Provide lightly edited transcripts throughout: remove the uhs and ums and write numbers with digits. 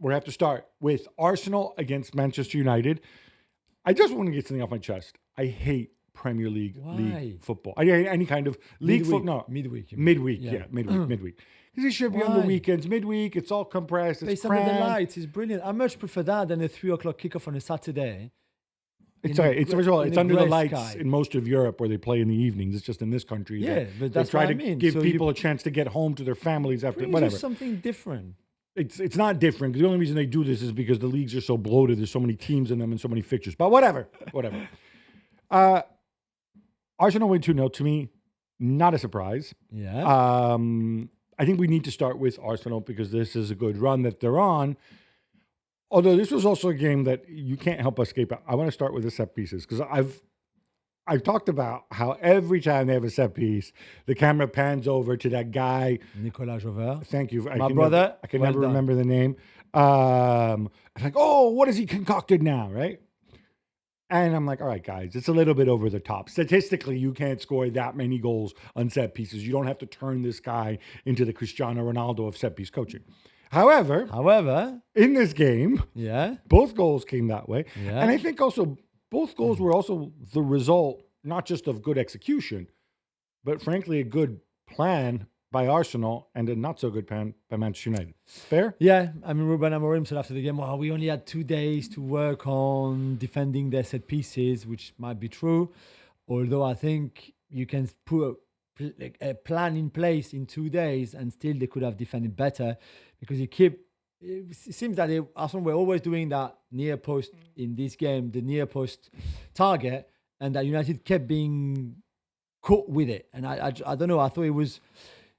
we have to start with Arsenal against Manchester United. I just want to get something off my chest. I hate Premier League football. I hate any kind of league football. No, midweek. Midweek. Midweek. Because it should be on the weekends. Midweek, it's all compressed. It's under the lights. It's brilliant. I much prefer that than a 3:00 kickoff on a Saturday. It's under the lights in most of Europe where they play in the evenings. It's just in this country. Yeah, but that's what I mean. Give people a chance to get home to their families after whatever. Something different. It's not different. The only reason they do this is because the leagues are so bloated. There's so many teams in them and so many fixtures. But whatever. Arsenal win 2-0 to me, not a surprise. Yeah. I think we need to start with Arsenal because this is a good run that they're on. Although this was also a game that you can't help but escape. I want to start with the set pieces because I've talked about how every time they have a set piece, the camera pans over to that guy. Nicolas Jauvert. Thank you. My brother. I can never remember the name. Like, oh, what has he concocted now, right? And I'm like, all right, guys, it's a little bit over the top. Statistically, you can't score that many goals on set pieces. You don't have to turn this guy into the Cristiano Ronaldo of set piece coaching. However, in this game, both goals came that way. Yeah. And I think also both goals were also the result, not just of good execution, but frankly, a good plan by Arsenal and a not so good plan by Manchester United. Fair? Yeah. I mean, Ruben Amorim said after the game, well, we only had 2 days to work on defending their set pieces, which might be true. Although I think you can put a plan in place in 2 days and still they could have defended better because it seems that Arsenal were always doing that near post in this game, the near post target, and that United kept being caught with it. And I don't know, I thought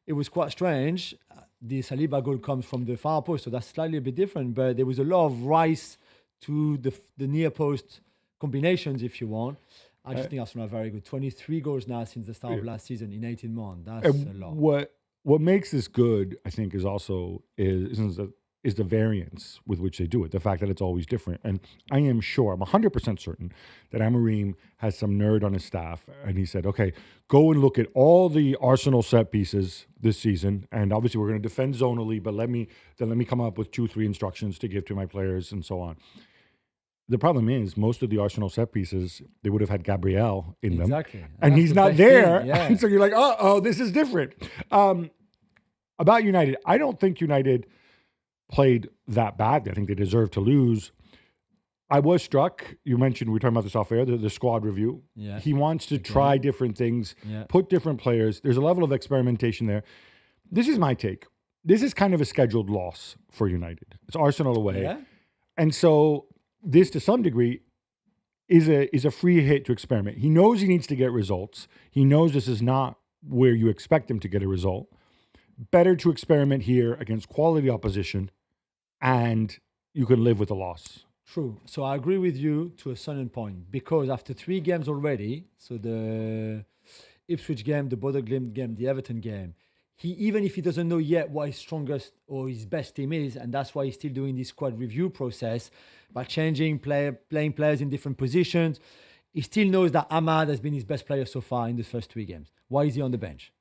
it was quite strange. The Saliba goal comes from the far post, so that's slightly a bit different. But there was a lot of rise to the near post combinations, if you want. I just think Arsenal are very good. 23 goals now since the start of last season in 18 months. That's a lot. What makes this good, I think, is the variance with which they do it. The fact that it's always different. And I am sure, I'm 100% certain that Amorim has some nerd on his staff. And he said, okay, go and look at all the Arsenal set pieces this season. And obviously we're going to defend zonally, but let me come up with 2-3 instructions to give to my players and so on. The problem is most of the Arsenal set pieces, they would have had Gabriel in them. Exactly. And he's not there. And so you're like, oh, this is different. About United, I don't think United played that badly. I think they deserved to lose. I was struck. You mentioned, we were talking about this off air, the squad review. Yeah. He wants to try different things, put different players. There's a level of experimentation there. This is my take. This is kind of a scheduled loss for United. It's Arsenal away. Yeah. And so this, to some degree, is a free hit to experiment. He knows he needs to get results. He knows this is not where you expect him to get a result. Better to experiment here against quality opposition, and you can live with the loss. True. So I agree with you to a certain point, because after 3 games already, so the Ipswich game, the Bodo Glimt game, the Everton game, even if he doesn't know yet what his strongest or his best team is, and that's why he's still doing this squad review process by changing playing players in different positions, he still knows that Ahmad has been his best player so far in the first 3 games. Why is he on the bench?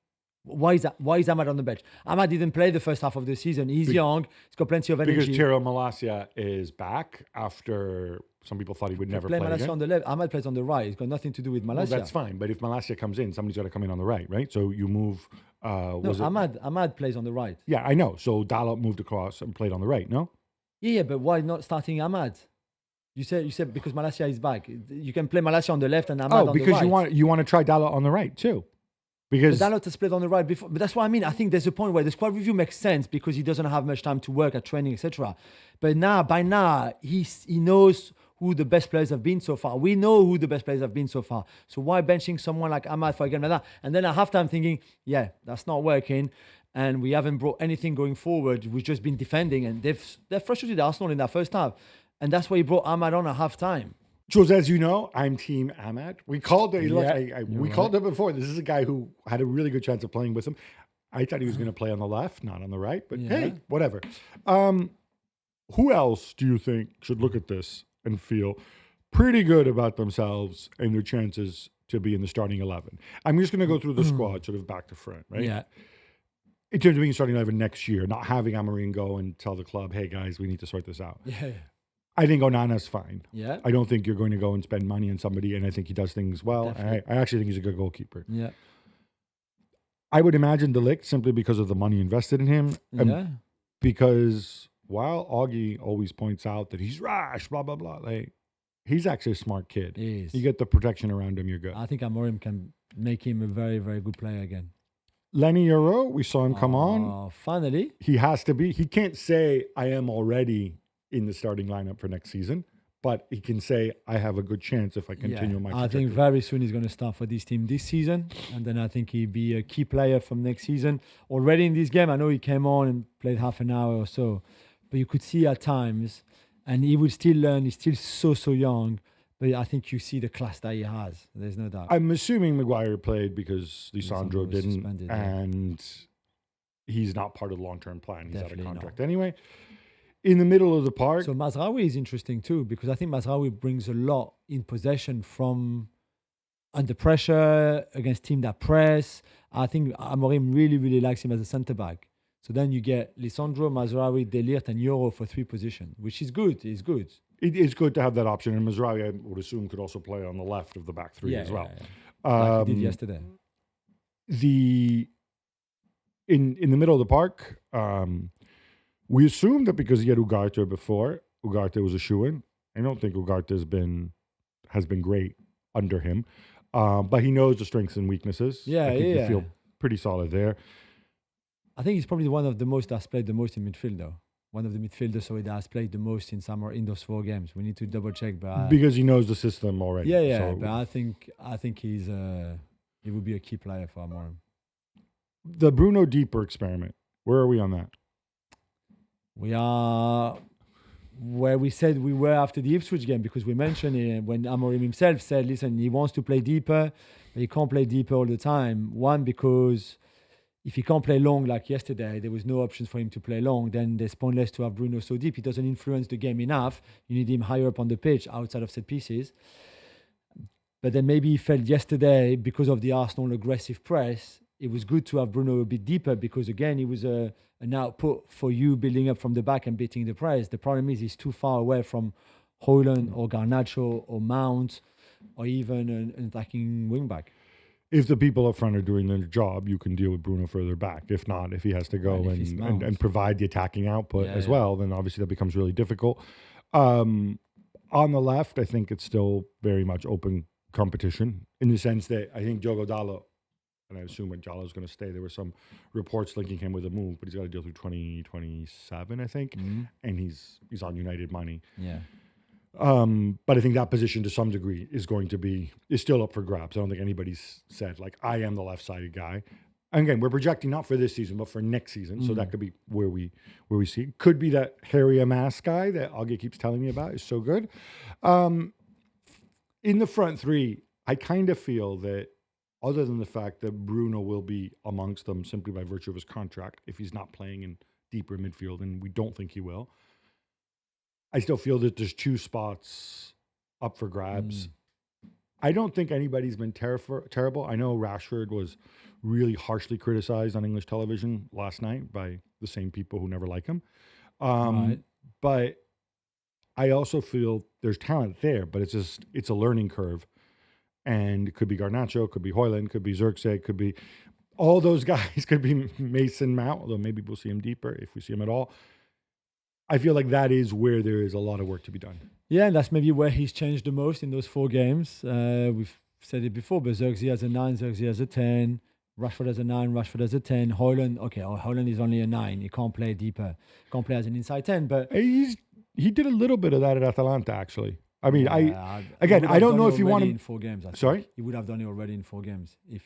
Why is Ahmad on the bench? Ahmad didn't play the first half of the season. He's young. He's got plenty of energy. Because Tyrell Malacia is back after some people thought he would never play Malacia again. On the left. Ahmad plays on the right. It's got nothing to do with Malacia. Well, that's fine. But if Malacia comes in, somebody's got to come in on the right, right? So you move... Ahmad plays on the right. Yeah, I know. So Dalot moved across and played on the right, no? Yeah, but why not starting Ahmad? You said because Malacia is back. You can play Malacia on the left and Ahmad on the right. Oh, because you want to try Dalot on the right too. Because Dalot has played on the right before. But that's what I mean. I think there's a point where the squad review makes sense because he doesn't have much time to work at training, etc. But by now, he knows who the best players have been so far. We know who the best players have been so far. So why benching someone like Ahmad for a game like that? And then at halftime thinking, yeah, that's not working. And we haven't brought anything going forward. We've just been defending. And they've frustrated Arsenal in that first half. And that's why he brought Ahmad on at halftime. Jules, as you know, I'm Team Ahmad. We called it. We called it before. This is a guy who had a really good chance of playing with him. I thought he was going to play on the left, not on the right. But hey, whatever. Who else do you think should look at this and feel pretty good about themselves and their chances to be in the starting 11? I'm just going to go through the squad, sort of back to front, right? Yeah. in terms of being starting 11 next year, not having Amorim go and tell the club, hey guys, we need to sort this out. Yeah. I think Onana's fine. Yeah. I don't think you're going to go and spend money on somebody, and I think he does things well. I actually think he's a good goalkeeper. Yeah. I would imagine De Ligt simply because of the money invested in him. Yeah. Because while Augie always points out that he's rash, blah, blah, blah, like, he's actually a smart kid. He is. You get the protection around him, you're good. I think Amorim can make him a very, very good player again. Lenny Euro, we saw him come on. Finally. He has to be. He can't say, I am already in the starting lineup for next season, but he can say, I have a good chance if I continue my trajectory. I think very soon he's going to start for this team this season, and then I think he'll be a key player from next season. Already in this game, I know he came on and played half an hour or so, but you could see at times, and he will still learn. He's still so young, but I think you see the class that he has. There's no doubt. I'm assuming Maguire played because Lisandro didn't, and he's not part of the long-term plan. He's out of contract anyway. In the middle of the park. So Mazraoui is interesting too, because I think Mazraoui brings a lot in possession from under pressure against team that press. I think Amorim really, really likes him as a centre-back. So then you get Lisandro, Mazraoui, De Ligt, and Euro for 3 positions, which is good. It's good. It is good to have that option. And Mazraoui, I would assume, could also play on the left of the back three as well. Like he did yesterday. In the middle of the park, we assumed that because he had Ugarte before, Ugarte was a shoo-in. I don't think Ugarte has been great under him, but he knows the strengths and weaknesses. Yeah, I think you feel pretty solid there. I think he's probably one of the most that's played the most in midfield, though. One of the midfielders that has played the most in those 4 games. We need to double check, but because he knows the system already. Yeah. So, but I think he would be a key player for Amorim. The Bruno Deeper experiment. Where are we on that? We are where we said we were after the Ipswich game, because we mentioned it when Amorim himself said, listen, he wants to play deeper, but he can't play deeper all the time. One, because if he can't play long like yesterday, there was no options for him to play long, then it's pointless to have Bruno so deep. He doesn't influence the game enough. You need him higher up on the pitch, outside of set pieces. But then maybe he felt yesterday, because of the Arsenal aggressive press, it was good to have Bruno a bit deeper, because again, he was an output for you building up from the back and beating the press. The problem is he's too far away from Højlund or Garnacho or Mount or even an attacking wing back. If the people up front are doing their job, you can deal with Bruno further back. If not, if he has to go and provide the attacking output as well, then obviously that becomes really difficult. On the left, I think it's still very much open competition, in the sense that I think Diogo Dalot, and I assume when Jallo's going to stay, there were some reports linking him with a move, but he's got to deal through 2027, I think, and he's on United money. Yeah. But I think that position to some degree is still up for grabs. I don't think anybody's said, like, I am the left-sided guy. And again, we're projecting not for this season, but for next season. So that could be where we see. Could be that Harry Amass guy that Augie keeps telling me about is so good. In the front 3, I kind of feel that, other than the fact that Bruno will be amongst them simply by virtue of his contract, if he's not playing in deeper midfield, and we don't think he will, I still feel that there's 2 spots up for grabs. I don't think anybody's been terrible. I know Rashford was really harshly criticized on English television last night by the same people who never like him. But I also feel there's talent there, but it's a learning curve. And it could be Garnacho, could be Højlund, could be Zirkzee, could be all those guys, could be Mason Mount, although maybe we'll see him deeper if we see him at all. I feel like that is where there is a lot of work to be done. Yeah, and that's maybe where he's changed the most in those 4 games. We've said it before, but Zirkzee has a 9, Zirkzee has a 10, Rashford has a 9, Rashford has a 10. Højlund is only a 9. He can't play deeper. Can't play as an inside 10, but he did a little bit of that at Atalanta, actually. I mean, I don't know if you want him in 4 games. Sorry, he would have done it already in 4 games. He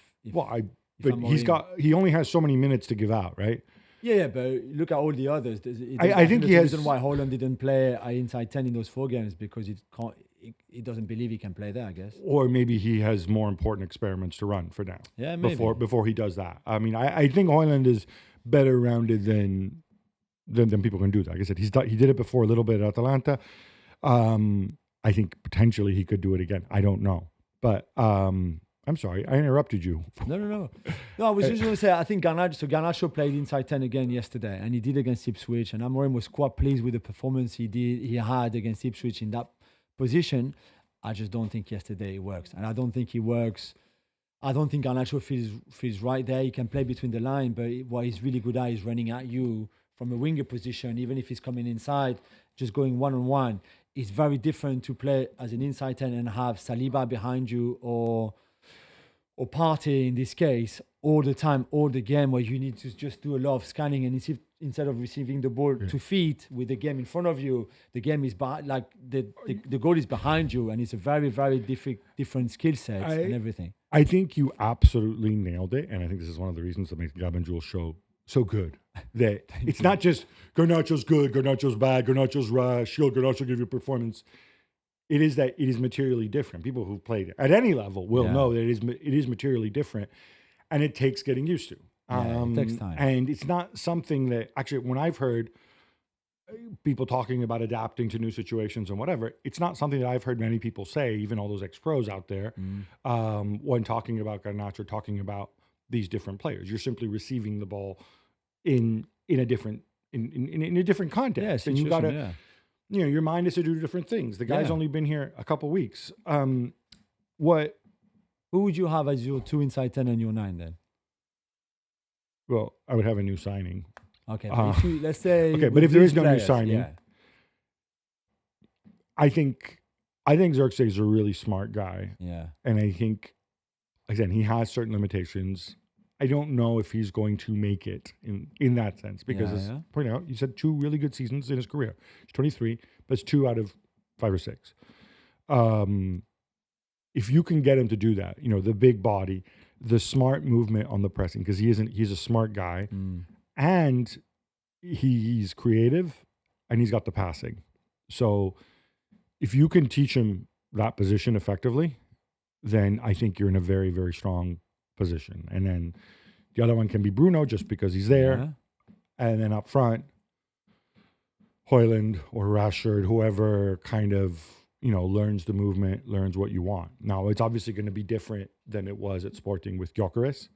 only has so many minutes to give out, right? Yeah, but look at all the others. I think he has. The reason why Højlund didn't play inside 10 in those 4 games, because he doesn't believe he can play there, I guess. Or maybe he has more important experiments to run for now. Yeah, maybe. Before he does that. I mean, I think Højlund is better rounded than people can do that. Like I said, he did it before a little bit at Atalanta. I think potentially he could do it again. I don't know. But I I'm sorry, I interrupted you. No. I was just going to say, I think Garnacho played inside 10 again yesterday, and he did against Ipswich, and Amorim was quite pleased with the performance he had against Ipswich in that position. I just don't think yesterday it works, and I don't think he works. I don't think Garnacho feels right there. He can play between the line, but what he's really good at is running at you from a winger position, even if he's coming inside, just going one-on-one. It's very different to play as an inside 10 and have Saliba behind you or Partey in this case all the time, all the game, where you need to just do a lot of scanning, and instead of receiving the ball to feet with the game in front of you, the game is the goal is behind you, and it's a very, very different skill set and everything. I think you absolutely nailed it, and I think this is one of the reasons that makes the Gab and Juls show so good. That it's not just Garnacho's good, Garnacho's bad, Garnacho's rush, Garnacho give you performance. It is that it is materially different. People who've played at any level will know that it is materially different, and it takes getting used to. It takes time. And it's not something that actually, when I've heard people talking about adapting to new situations and whatever, it's not something that I've heard many people say, even all those ex-pros out there, when talking about Garnacho, talking about these different players. You're simply receiving the ball in a different context, and you gotta. You know, your mind is to do different things. The guy's only been here a couple weeks. Who would you have as your 2 inside 10 and your 9 then? Well, I would have a new signing. Okay, let's say. Okay, but if there is no new signing, I think Xerxes is a really smart guy. Yeah, and I think, again, he has certain limitations. I don't know if he's going to make it in that sense, because as pointed out, you said 2 really good seasons in his career. He's 23, but it's 2 out of 5 or 6. If you can get him to do that, you know, the big body, the smart movement on the pressing, because he's a smart guy, and he's creative, and he's got the passing. So if you can teach him that position effectively, then I think you're in a very, very strong position. And then the other one can be Bruno, just because he's there. And then up front, Højlund or Rashford, whoever kind of, you know, learns the movement, learns what you want. Now, it's obviously going to be different than it was at Sporting with Gyökeres,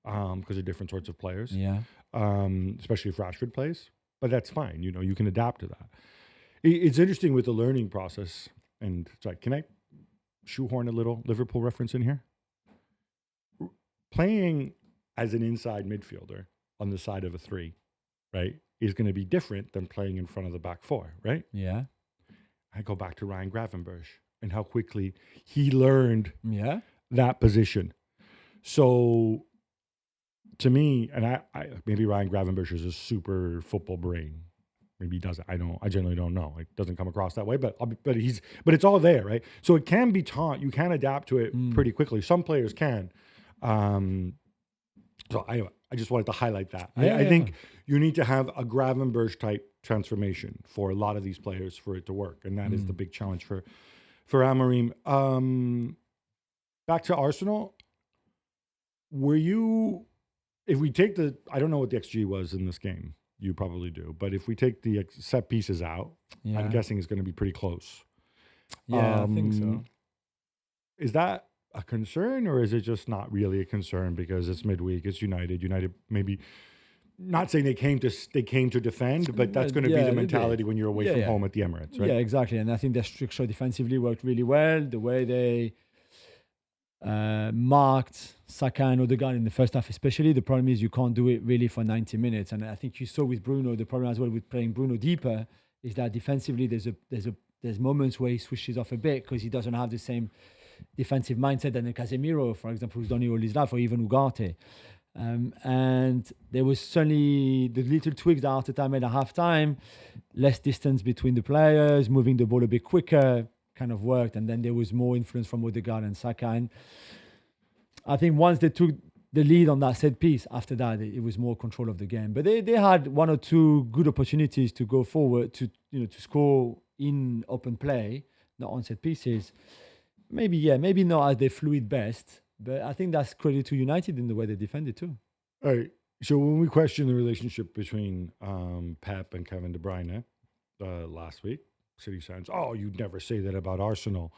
because they're different sorts of players. Especially if Rashford plays. But that's fine. You know, you can adapt to that. It's interesting with the learning process. And sorry, can I shoehorn a little Liverpool reference in here? Playing as an inside midfielder on the side of a 3, right, is going to be different than playing in front of the back 4, right? Yeah. I go back to Ryan Gravenberch and how quickly he learned that position. So to me, and I maybe Ryan Gravenberch is a super football brain. Maybe he doesn't. I generally don't know. It doesn't come across that way, but it's all there, right? So it can be taught. You can adapt to it pretty quickly. Some players can. So I just wanted to highlight that. I think you need to have a Gravenberch type transformation for a lot of these players for it to work, and that is the big challenge for Amorim. Back to Arsenal. If we take I don't know what the XG was in this game. You probably do, but if we take the set pieces out, I'm guessing it's going to be pretty close. Yeah, I think so. Is that a concern, or is it just not really a concern because it's midweek, it's United? United maybe not saying they came to defend, but that's going to be the mentality when you're away from home at the Emirates, right? Yeah, exactly. And I think their structure defensively worked really well. The way they marked Saka and Odegaard in the first half, especially. The problem is you can't do it really for 90 minutes. And I think you saw with Bruno, the problem as well with playing Bruno deeper is that defensively there's moments where he switches off a bit because he doesn't have the same defensive mindset than Casemiro, for example, who's done it all his life, or even Ugarte. And there was certainly the little tweaks that Arteta made at halftime, less distance between the players, moving the ball a bit quicker, kind of worked, and then there was more influence from Odegaard and Saka. And I think once they took the lead on that set piece, after that it was more control of the game. But they had 1 or 2 good opportunities to go forward to score in open play, not on set pieces. Maybe not as they flew it best, but I think that's credit to United in the way they defended too. All right. So when we questioned the relationship between Pep and Kevin De Bruyne last week, City fans, you'd never say that about Arsenal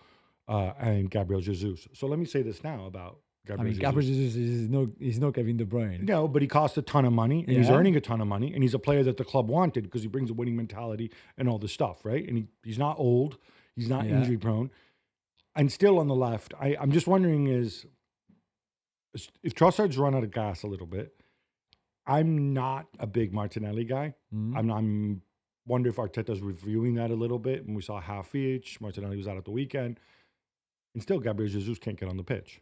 and Gabriel Jesus. So let me say this now about Gabriel Jesus is no Kevin De Bruyne. No, but he cost a ton of money, and he's Yeah. earning a ton of money, and he's a player that the club wanted because he brings a winning mentality and all this stuff, right? And he's not old, he's not Yeah. injury prone, and still on the left. I'm just wondering is if Trossard's run out of gas a little bit. I'm not a big Martinelli guy. I'm wonder if Arteta's reviewing that a little bit. And we saw half each. Martinelli was out at the weekend, and still Gabriel Jesus can't get on the pitch.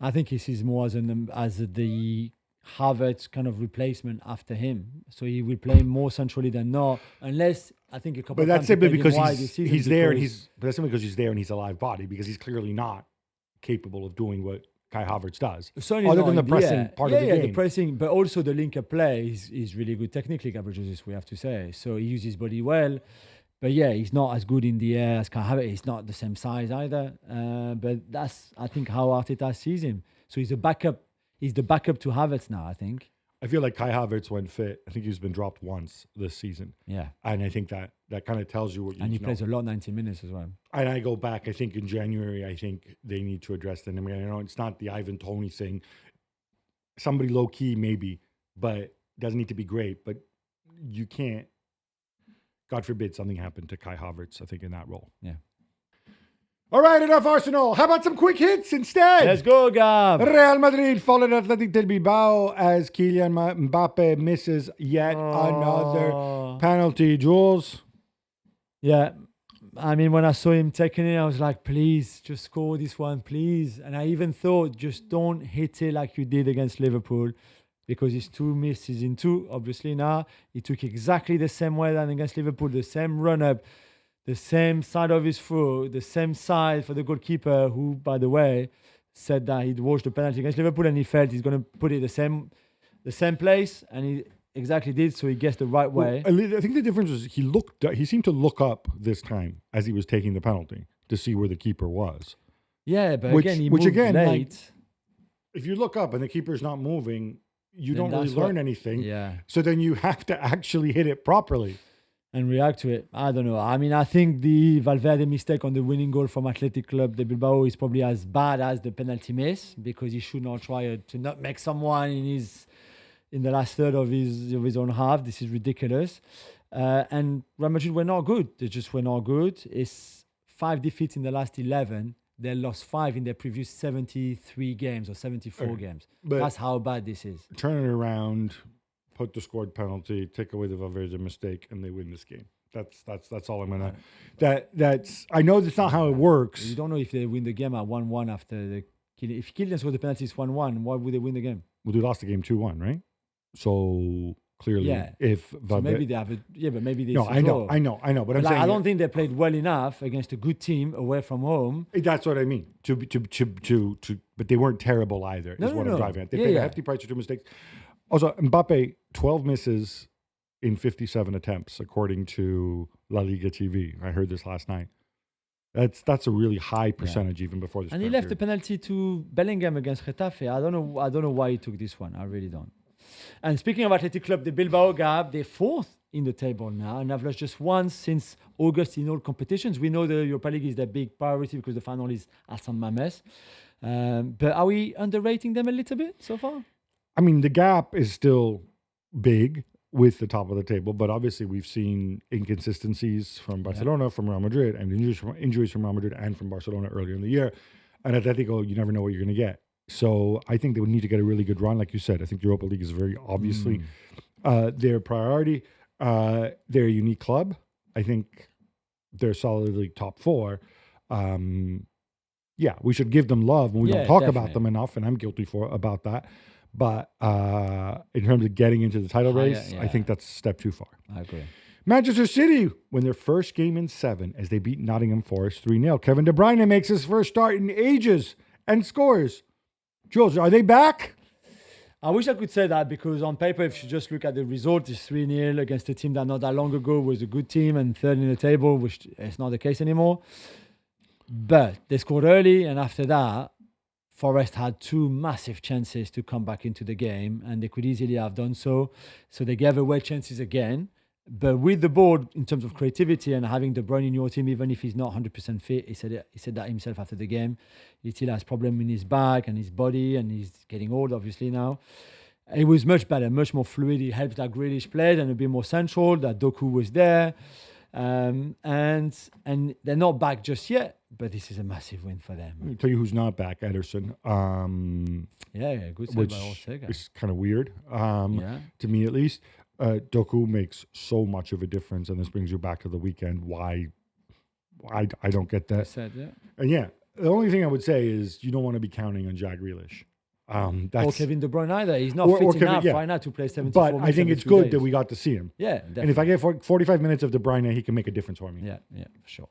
I think he sees more as the Havertz kind of replacement after him. So he will play more centrally than not, unless I think a couple. But of that's times simply he played because him wide this season he's there, and because- but that's simply because he's there and he's a live body because he's clearly not capable of doing what Kai Havertz does. Certainly Other not than the in pressing part of the the game. pressing, but also the link-up play is really good technically, Gabriel Jesus, we have to say. So he uses his body well. But yeah, he's not as good in the air as Kai Havertz. He's not the same size either. But that's, I think, how Arteta sees him. So he's a backup. He's the backup to Havertz now, I think. I feel like Kai Havertz, when fit, I think he's been dropped once this season. Yeah. And I think that kind of tells you what you And need he to plays know. a lot, 90 minutes as well. And I go back, I think in January, I think they need to address that. I mean, it's not the Ivan Toney thing. Somebody low key, maybe, but doesn't need to be great. But you can't, God forbid, something happened to Kai Havertz, I think, in that role. Yeah. All right, enough Arsenal. How about some quick hits instead? Let's go, Gab. Real Madrid fallen Athletic del Bilbao as Kylian Mbappe misses yet another penalty. Jules? Yeah. I mean, when I saw him taking it, I was like, please, just score this one, please. And I even thought, just don't hit it like you did against Liverpool, because it's 2 misses in 2, obviously now. He took exactly the same way than against Liverpool, the same run-up, the same side of his foot, the same side for the goalkeeper, who, by the way, said that he'd watched the penalty against Liverpool and he felt he's going to put it the same place, and he exactly did, so he guessed the right way. Well, I think the difference was he seemed to look up this time as he was taking the penalty to see where the keeper was. Yeah, but Which again, he moved again, like, late. If you look up and the keeper's not moving, you Then don't really that's learn what- anything. Yeah. So then you have to actually hit it properly. And react to it. I don't know. I mean, I think the Valverde mistake on the winning goal from Athletic Club de Bilbao is probably as bad as the penalty miss, because he should not try to not make someone in the last third of his own half. This is ridiculous. And Real Madrid were not good. They just were not good. It's 5 defeats in the last 11. They lost 5 in their previous 73 games or 74 games. But- That's how bad this is. Turn it around, put the scored penalty, take away the Valverde mistake, and they win this game. That's all I'm gonna. That's. I know that's not how it works. You don't know if they win the game at 1-1 after the Kylian. If Kylian scored the penalty, it's 1-1. Why would they win the game? Well, they lost the game 2-1, right? So clearly, Yeah. if So Valverde, maybe they have a but maybe they. no, I know, but But I'm like, saying I don't think they played well enough against a good team away from home. that's what I mean. But they weren't terrible either. No, is what no, I'm no. driving at. They Yeah, paid a yeah. hefty price for 2 mistakes. Also, Mbappe 12 misses in 57 attempts, according to La Liga TV. I heard this last night. That's a really high percentage even before this. And he current left the period. penalty to Bellingham against Getafe. I don't know why he took this one. I really don't. And speaking of Athletic Club de Bilbao, Gab, they're 4th in the table now and have lost just once since August in all competitions. We know the Europa League is their big priority because the final is at San Mamés. But are we underrating them a little bit so far? I mean, the gap is still big with the top of the table, but obviously we've seen inconsistencies from Barcelona, from Real Madrid, and injuries from Real Madrid and from Barcelona earlier in the year. And Atletico, you never know what you're going to get. So I think they would need to get a really good run. Like you said, I think the Europa League is very obviously their priority. They're a unique club. I think they're solidly top 4. Yeah, we should give them love, and we don't talk about them enough, and I'm guilty about that. But in terms of getting into the title race, I think that's a step too far. I agree. Manchester City win their first game in 7 as they beat Nottingham Forest 3-0. Kevin De Bruyne makes his first start in ages and scores. Jules, are they back? I wish I could say that, because on paper, if you just look at the result, it's 3-0 against a team that not that long ago was a good team and 3rd in the table, which is not the case anymore. But they scored early, and after that, Forest had 2 massive chances to come back into the game, and they could easily have done so. So they gave away chances again. But with the board, in terms of creativity and having De Bruyne in your team, even if he's not 100% fit, he said that himself after the game. He still has problem in his back and his body, and he's getting old, obviously, now. It was much better, much more fluid. He helped that Grealish played and a bit more central, that Doku was there. And they're not back just yet, but this is a massive win for them. Let me tell you who's not back, Ederson. Yeah, good save Which by Ortega. is kind of weird, to me at least. Doku makes so much of a difference, and this brings you back to the weekend. Why? I don't get that. Said, yeah. And yeah, the only thing I would say is you don't want to be counting on Jack Grealish. Or Kevin De Bruyne either. He's not or fit Kevin, enough yeah. right now to play 74 But minutes I think every it's 2 good days. that we got to see him. Yeah, definitely. And if I get 45 minutes of De Bruyne, he can make a difference for me. Yeah, for sure.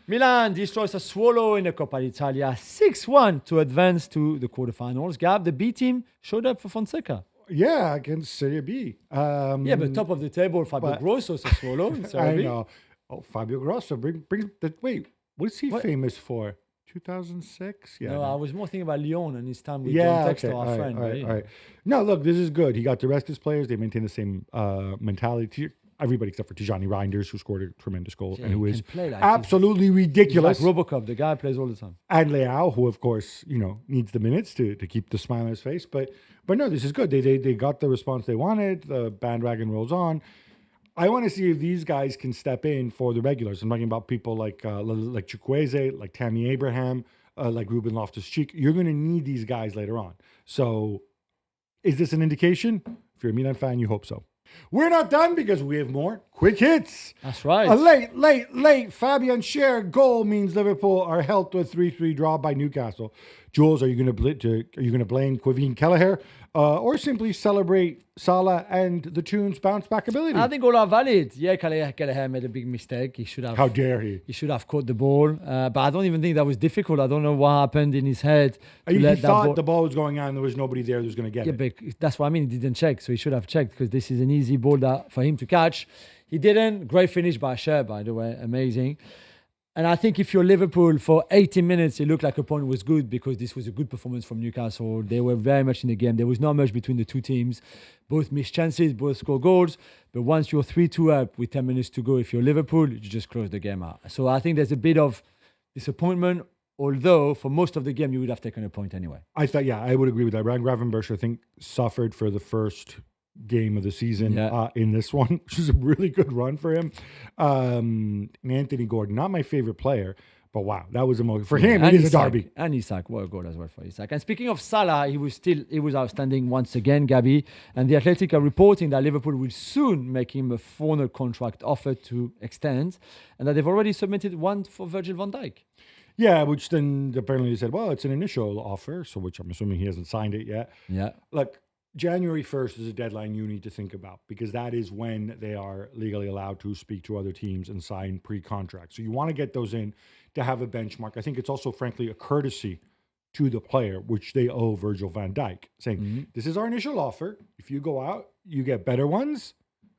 Milan destroys Sassuolo in the Coppa Italia 6-1 to advance to the quarterfinals. Gab, the B team, showed up for Fonseca. Yeah, against Serie B. Yeah, but top of the table, Fabio Grosso, Sassuolo. in Serie I B. know. Oh, Fabio Grosso. Bring the, wait, what is he famous for? 2006? Yeah. No, I was more thinking about Lyon and his time with Yeah, John Textor, okay. our All friend. right. right? No, look, this is good. He got to rest his players. They maintain the same mentality. Everybody except for Tijani Reinders, who scored a tremendous goal Yeah, and who he is can play like absolutely He's ridiculous. like Robocop, the guy plays all the time. And Leao, who of course needs the minutes to keep the smile on his face, but no, this is good. They got the response they wanted. The bandwagon rolls on. I want to see if these guys can step in for the regulars. I'm talking about people like Chukwueze, like Tammy Abraham, like Ruben Loftus-Cheek. You're going to need these guys later on. So, is this an indication? If you're a Milan fan, you hope so. We're not done because we have more quick hits. That's right. A late Fabian Schär goal means Liverpool are held to a 3-3 draw by Newcastle. Jules, are you going to blame Quaveen Kelleher or simply celebrate Salah and the tune's bounce back ability? I think all are valid. Yeah, Kelleher made a big mistake. He should have. How dare he? He should have caught the ball. But I don't even think that was difficult. I don't know what happened in his head. He thought the ball was going on. There was nobody there who was going to get it. Yeah, but that's what I mean. He didn't check, so he should have checked because this is an easy ball for him to catch. He didn't. Great finish by Schär, by the way. Amazing. And I think if you're Liverpool, for 80 minutes, it looked like a point was good because this was a good performance from Newcastle. They were very much in the game. There was not much between the two teams. Both missed chances, both scored goals. But once you're 3-2 up with 10 minutes to go, if you're Liverpool, you just close the game out. So I think there's a bit of disappointment, although for most of the game, you would have taken a point anyway. I would agree with that. Ryan Gravenberch, I think, suffered for the first game of the season in this one, which is a really good run for him. Anthony Gordon, not my favorite player, but wow, that was a moment for him. It is a derby. And Isak, what a goal as well for Isak. And speaking of Salah, he was outstanding once again, Gabby. And the Athletic are reporting that Liverpool will soon make him a formal contract offer to extend, and that they've already submitted one for Virgil van Dijk. Yeah, which then apparently they said, well, it's an initial offer, so which I'm assuming he hasn't signed it yet. Yeah. Look, January 1st is a deadline you need to think about because that is when they are legally allowed to speak to other teams and sign pre-contract. So you want to get those in to have a benchmark. I think it's also, frankly, a courtesy to the player, which they owe Virgil van Dijk, saying, this is our initial offer. If you go out, you get better ones,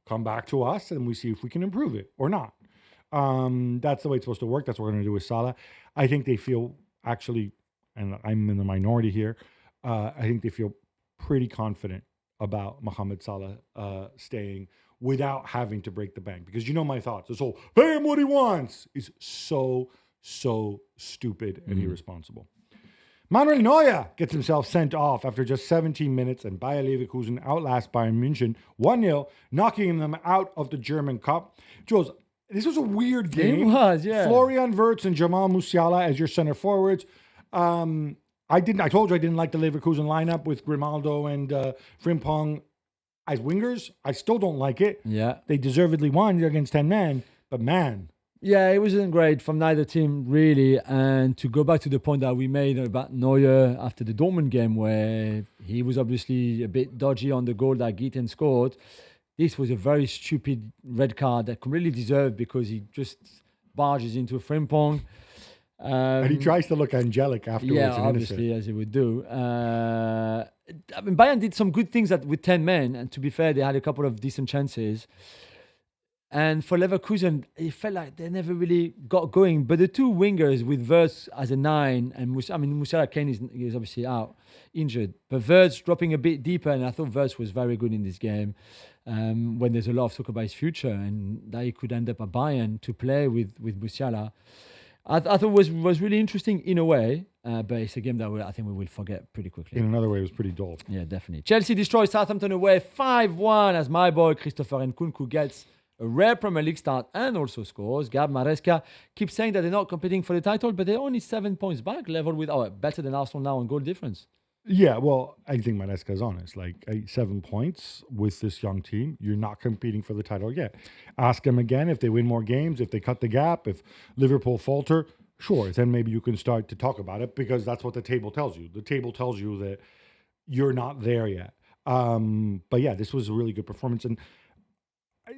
come back to us, and we see if we can improve it or not. That's the way it's supposed to work. That's what we're going to do with Salah. I think they feel, actually, and I'm in the minority here, I think they feel pretty confident about Mohamed Salah staying without having to break the bank. Because you know my thoughts. This whole, pay him what he wants, is so stupid and irresponsible. Manuel Neuer gets himself sent off after just 17 minutes, and Bayer Leverkusen outlast Bayern München 1-0, knocking them out of the German Cup. Jules, this was a weird game. It was, yeah. Florian Wirtz and Jamal Musiala as your center forwards. I told you I didn't like the Leverkusen lineup with Grimaldo and Frimpong as wingers. I still don't like it. Yeah. They deservedly won. They're against 10 men. But man. Yeah, it wasn't great from neither team, really. And to go back to the point that we made about Neuer after the Dortmund game, where he was obviously a bit dodgy on the goal that Gittens scored, this was a very stupid red card that completely deserved because he just barges into Frimpong. And he tries to look angelic afterwards. Yeah, obviously, as he would do. Bayern did some good things with 10 men, and to be fair, they had a couple of decent chances. And for Leverkusen, it felt like they never really got going. But the two wingers with Wirtz as a 9 and Musiala Kane is obviously out, injured. But Wirtz dropping a bit deeper, and I thought Wirtz was very good in this game. When there's a lot of talk about his future and that he could end up at Bayern to play with Musiala. I thought was really interesting in a way, but it's a game that I think we will forget pretty quickly. In another way, it was pretty dull. Yeah, definitely. Chelsea destroys Southampton away 5-1 as my boy Christopher Nkunku gets a rare Premier League start and also scores. Gab Maresca keeps saying that they're not competing for the title, but they're only 7 points back, level with better than Arsenal now on goal difference. Yeah, well, I think Maresca is honest. Like 7 points with this young team, you're not competing for the title yet. Ask them again if they win more games, if they cut the gap, if Liverpool falter. Sure, then maybe you can start to talk about it because that's what the table tells you. The table tells you that you're not there yet. But yeah, this was a really good performance. And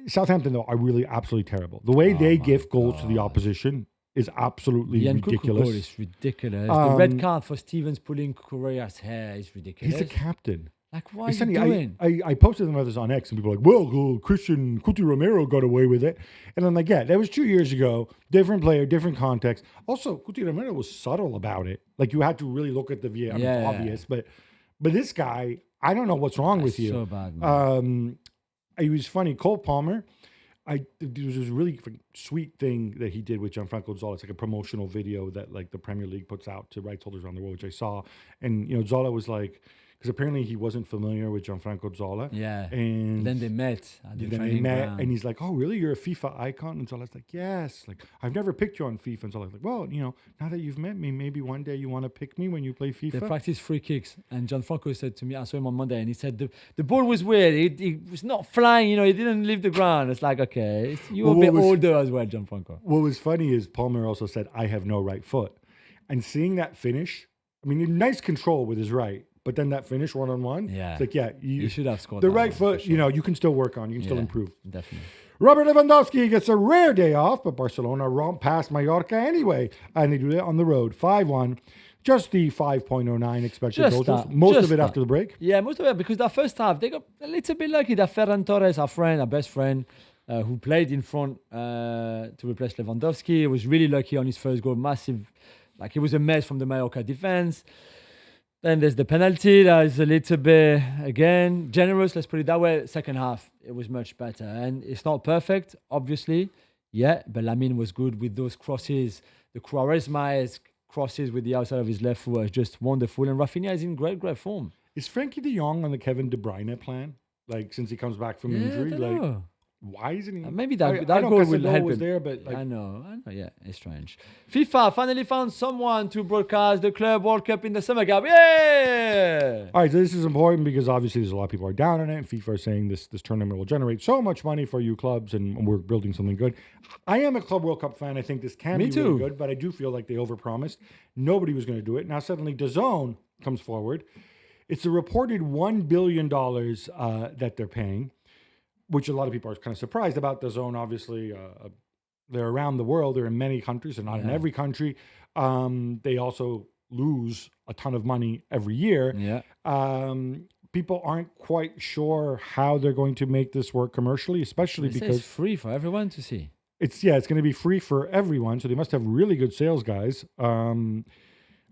Southampton, though, are really absolutely terrible. The way they give goals to the opposition is absolutely The ridiculous. Goal is ridiculous. The red card for Stevens pulling Correa's hair is ridiculous. He's a captain. Like, what are you doing? I posted them others on X, and people are like, well, Christian Cuti Romero got away with it. And I'm like, yeah, that was 2 years ago. Different player, different context. Also, Cuti Romero was subtle about it. Like, you had to really look at the VAR. Yeah. Obvious. But this guy, I don't know what's wrong with you. So bad, man. It was funny. Cole Palmer, there was this really sweet thing that he did with Gianfranco Zola. It's like a promotional video that like the Premier League puts out to rights holders around the world, which I saw. And, Zola was like, because apparently he wasn't familiar with Gianfranco Zola. Yeah. And then they met. Then they met, and he's like, "Oh, really? You're a FIFA icon?" And Zola's like, "Yes." Like, I've never picked you on FIFA. And Zola's like, "Well, now that you've met me, maybe one day you want to pick me when you play FIFA." They practice free kicks, and Gianfranco said to me, I saw him on Monday, and he said the ball was weird. He was not flying. He didn't leave the ground. It's like, okay, you're a bit older as well, Gianfranco. What was funny is Palmer also said, "I have no right foot," and seeing that finish, I mean, nice control with his right. But then that finish one-on-one, it's like, yeah, you should have scored the right foot. Sure. You can still work on. You can still improve. Definitely. Robert Lewandowski gets a rare day off, but Barcelona romp past Mallorca anyway, and they do that on the road, 5-1. Just the 5.09 expected goals. Most of it after the break. Yeah, most of it because that first half they got a little bit lucky. That Ferran Torres, our best friend, who played in front to replace Lewandowski, was really lucky on his first goal. Massive, like it was a mess from the Mallorca defense. Then there's the penalty that is a little bit, again, generous, let's put it that way. Second half, it was much better. And it's not perfect, obviously, but Lamine was good with those crosses. The Quaresma-esque crosses with the outside of his left foot was just wonderful. And Rafinha is in great form. Is Frankie de Jong on the Kevin De Bruyne plan? Like, since he comes back from injury? I don't know. Why isn't he? Maybe that goal will help him. There, but I know. Yeah, it's strange. FIFA finally found someone to broadcast the Club World Cup in the summer, Gab. Yeah! All right, so this is important because obviously there's a lot of people are down on it. And FIFA are saying this tournament will generate so much money for you clubs and we're building something good. I am a Club World Cup fan. I think this can be really good, but I do feel like they overpromised. Nobody was going to do it. Now suddenly DAZN comes forward. It's a reported $1 billion that they're paying, which a lot of people are kind of surprised about. DAZN, obviously, they're around the world. They're in many countries. They're not in every country. They also lose a ton of money every year. Yeah. People aren't quite sure how they're going to make this work commercially, especially because it's free for everyone to see. It's going to be free for everyone. So they must have really good sales guys.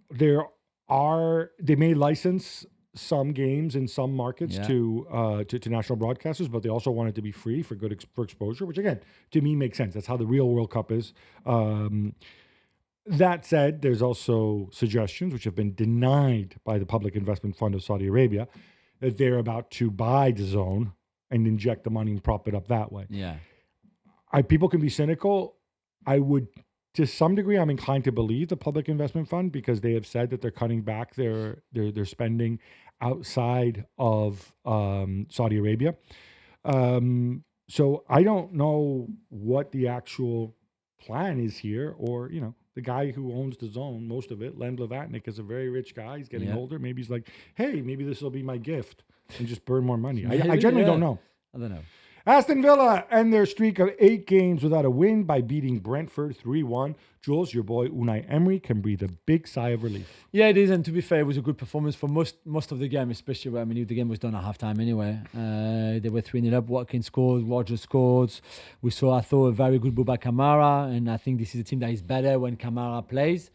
They may license some games in some markets to national broadcasters, but they also want it to be free for for exposure, which again, to me makes sense. That's how the real World Cup is. That said, there's also suggestions which have been denied by the Public Investment Fund of Saudi Arabia that they're about to buy DAZN and inject the money and prop it up that way. Yeah. People can be cynical. I would, to some degree, I'm inclined to believe the Public Investment Fund because they have said that they're cutting back their spending outside of Saudi Arabia. So I don't know what the actual plan is here, or the guy who owns DAZN, most of it, Len Blavatnik, is a very rich guy. He's getting older. Maybe he's like, hey, maybe this will be my gift and just burn more money. I genuinely don't know. I don't know. Aston Villa end their streak of 8 games without a win by beating Brentford 3-1. Jules, your boy Unai Emery can breathe a big sigh of relief. Yeah, it is. And to be fair, it was a good performance for most of the game, especially when the game was done at halftime anyway. They were 3-0 up. Watkins scored, Rogers scored. We saw, I thought, a very good Bouba Kamara. And I think this is a team that is better when Kamara plays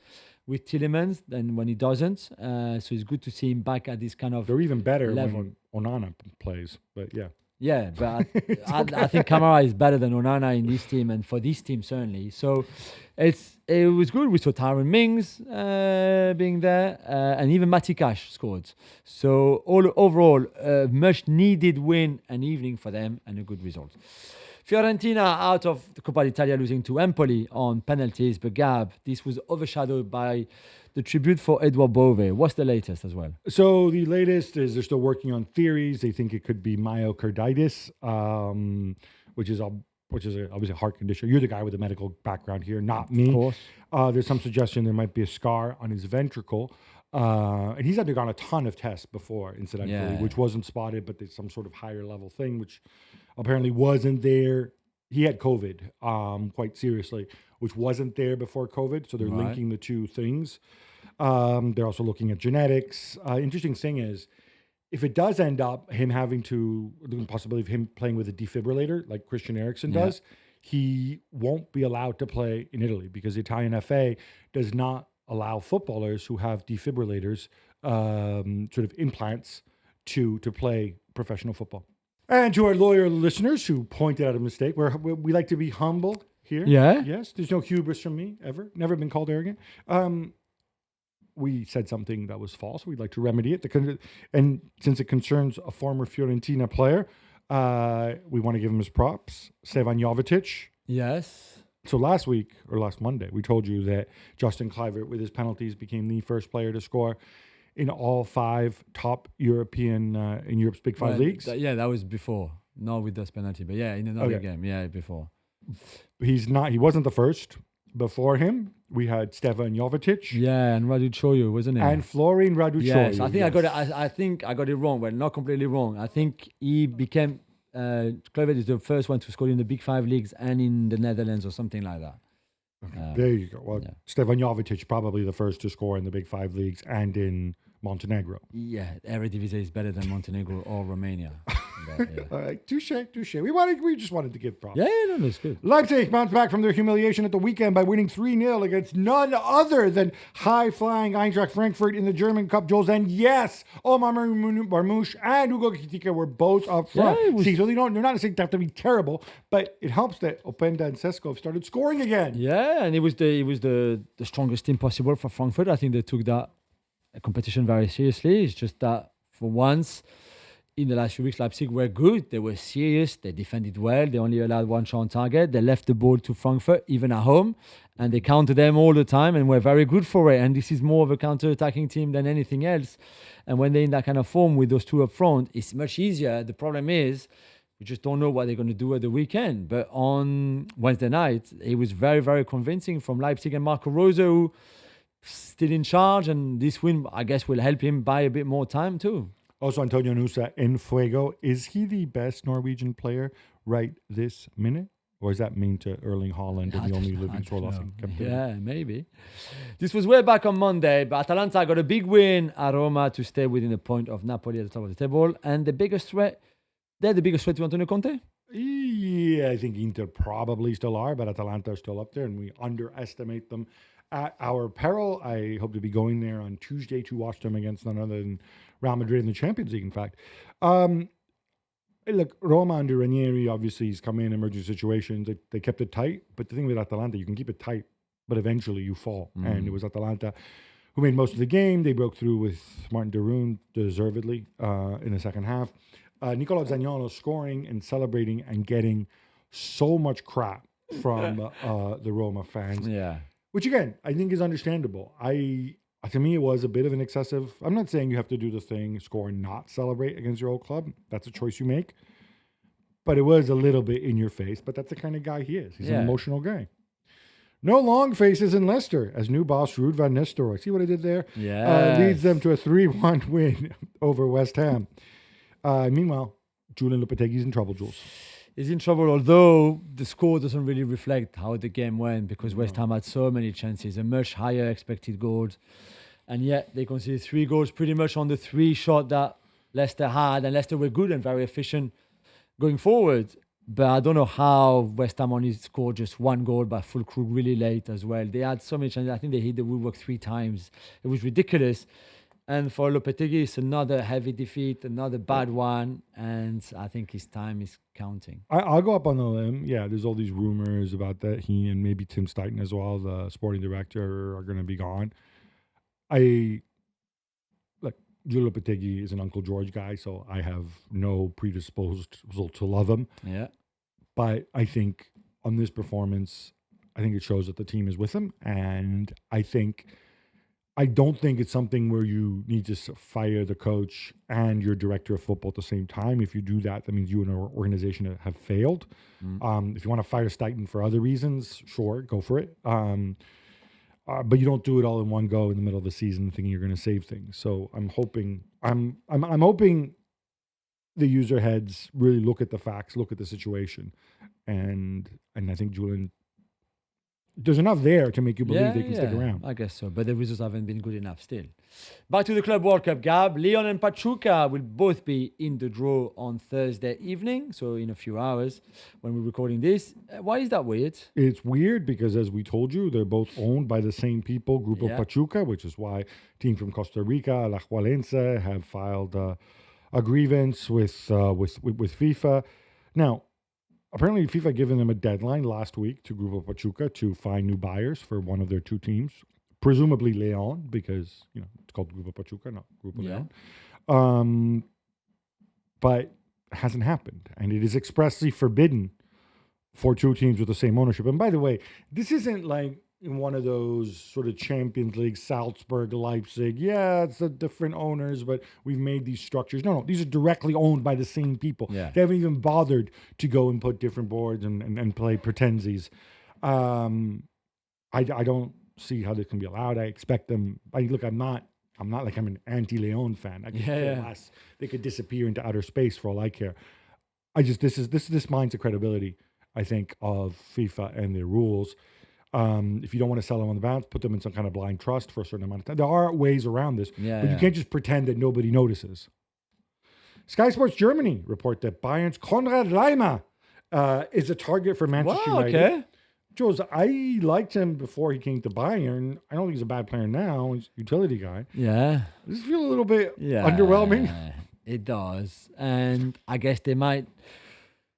with Tielemans than when he doesn't. So it's good to see him back at this kind of They're even better level. when Onana plays, but yeah. Yeah, but I think Kamara is better than Onana in this team, and for this team certainly. So it was good. We saw Tyron Mings being there, and even Matty Cash scored. So overall, much needed win and evening for them, and a good result. Fiorentina out of the Coppa d'Italia, losing to Empoli on penalties. But Gab, this was overshadowed by the tribute for Edouard Bove. What's the latest as well? So the latest is they're still working on theories. They think it could be myocarditis, which is obviously a heart condition. You're the guy with the medical background here, not me. Of course. There's some suggestion there might be a scar on his ventricle. And he's undergone a ton of tests before, incidentally, which wasn't spotted, but there's some sort of higher level thing, which apparently wasn't there. He had COVID quite seriously, which wasn't there before COVID. So they're linking the two things. They're also looking at genetics. Interesting thing is, if it does end up him having to, the possibility of him playing with a defibrillator like Christian Eriksen does, he won't be allowed to play in Italy because the Italian FA does not allow footballers who have defibrillators, sort of implants, to play professional football. And to our lawyer listeners who pointed out a mistake, we like to be humble here. Yeah. Yes. There's no hubris from me ever. Never been called arrogant. We said something that was false. We'd like to remedy it. And since it concerns a former Fiorentina player, we want to give him his props. Stevan Jovetic. Yes. So last week, or last Monday, we told you that Justin Kluivert, with his penalties, became the first player to score in all 5 top European, in Europe's Big 5 leagues. That was before. Not with this penalty, but yeah, in another game. Yeah, before. He wasn't the first. Before him, we had Stevan Jovetic. Yeah, and Radu Choyo, wasn't it? And Florin Radu Choyo. Yes, I think I think I got it wrong. Well, not completely wrong. I think he became Kluivert is the first one to score in the Big 5 leagues and in the Netherlands or something like that. Okay, there you go. Well, Stevan Jovetic probably the first to score in the Big 5 leagues and in Montenegro. Yeah, Eredivisie is better than Montenegro or Romania. But, yeah. All right, touche. We just wanted to give props. Yeah, no, that's good. Leipzig bounced back from their humiliation at the weekend by winning 3-0 against none other than high-flying Eintracht Frankfurt in the German Cup, Jules. And yes, Omar Marmoush and Hugo Kitika were both up front. Yeah, See, so they're not necessarily have to be terrible, but it helps that Openda and Sesko started scoring again. Yeah, and it was the strongest team possible for Frankfurt. I think they took that competition very seriously. It's just that for once, in the last few weeks, Leipzig were good. They were serious. They defended well. They only allowed 1 shot on target. They left the ball to Frankfurt, even at home, and they countered them all the time and were very good for it. And this is more of a counter-attacking team than anything else. And when they're in that kind of form with those two up front, it's much easier. The problem is we just don't know what they're going to do at the weekend. But on Wednesday night, it was very, very convincing from Leipzig and Marco Rose, who still in charge. And this win, I guess, will help him buy a bit more time too. Also, Antonio Nusa in Fuego. Is he the best Norwegian player right this minute? Or is that mean to Erling Haaland and the only living Sørloth captain? Yeah, maybe. This was way back on Monday, but Atalanta got a big win at Roma to stay within a point of Napoli at the top of the table. And the biggest threat to Antonio Conte? Yeah, I think Inter probably still are, but Atalanta are still up there, and we underestimate them at our peril. I hope to be going there on Tuesday to watch them against none other than Real Madrid in the Champions League, in fact. Look, Roma under Ranieri, obviously, he's come in emergency situations. They kept it tight, but the thing with Atalanta, you can keep it tight, but eventually you fall. And it was Atalanta who made most of the game. They broke through with Martin de Roon, deservedly, in the second half. Nicola Zaniolo scoring and celebrating and getting so much crap from the Roma fans. Yeah. Which, again, I think is understandable. To me, it was a bit of an excessive. I'm not saying you have to do the thing, score and not celebrate against your old club. That's a choice you make. But it was a little bit in your face. But that's the kind of guy he is. He's an emotional guy. No long faces in Leicester as new boss Ruud van Nistelrooy. See what I did there? Yeah. Leads them to a 3-1 win over West Ham. Meanwhile, Julian Lopetegui's in trouble, Jules. is in trouble, although the score doesn't really reflect how the game went because West Ham had so many chances, a much higher expected goals. And yet they conceded 3 goals pretty much on the 3 shot that Leicester had. And Leicester were good and very efficient going forward. But I don't know how West Ham only scored just 1 goal by Fulkrug really late as well. They had so many chances. I think they hit the woodwork 3 times. It was ridiculous. And for Lopetegui, it's another heavy defeat, another bad one. And I think his time is counting. I'll go up on the limb. Yeah, there's all these rumors about that he and maybe Tim Stuyton as well, the sporting director, are going to be gone. Giulio Lopetegui is an Uncle George guy, so I have no predisposal to love him. Yeah. But I think on this performance, I think it shows that the team is with him. And I don't think it's something where you need to fire the coach and your director of football at the same time. If you do that, that means you and our organization have failed. If you want to fire Stuyton for other reasons, sure, go for it. But you don't do it all in one go in the middle of the season thinking you're going to save things. So I'm hoping the user heads really look at the facts, look at the situation, and I think Julian, there's enough there to make you believe they can stick around. I guess so, but the results haven't been good enough still. Back to the Club World Cup, Gab. Lyon and Pachuca will both be in the draw on Thursday evening, so in a few hours when we're recording this. Why is that weird? It's weird because, as we told you, they're both owned by the same people, Grupo Pachuca, which is why teams from Costa Rica, Alajuelense, have filed a grievance with FIFA. Now, apparently, FIFA given them a deadline last week to Grupo Pachuca to find new buyers for one of their 2 teams, presumably Leon, because it's called Grupo Pachuca, not Grupo Leon. But it hasn't happened, and it is expressly forbidden for 2 teams with the same ownership. And by the way, this isn't like in one of those sort of Champions League, Salzburg, Leipzig. Yeah, it's the different owners, but we've made these structures. No, these are directly owned by the same people. Yeah. They haven't even bothered to go and put different boards and play pretensies. I don't see how this can be allowed. I expect them. I'm not like I'm an anti-Leon fan. I could care less. They could disappear into outer space for all I care. This mines the credibility, I think, of FIFA and their rules. If you don't want to sell them on the bounce, put them in some kind of blind trust for a certain amount of time. There are ways around this, but you can't just pretend that nobody notices. Sky Sports Germany report that Bayern's Konrad Laimer is a target for Manchester United. Okay. Jules, I liked him before he came to Bayern. I don't think he's a bad player now. He's a utility guy. Yeah. Does this feel a little bit underwhelming? It does. And I guess they might,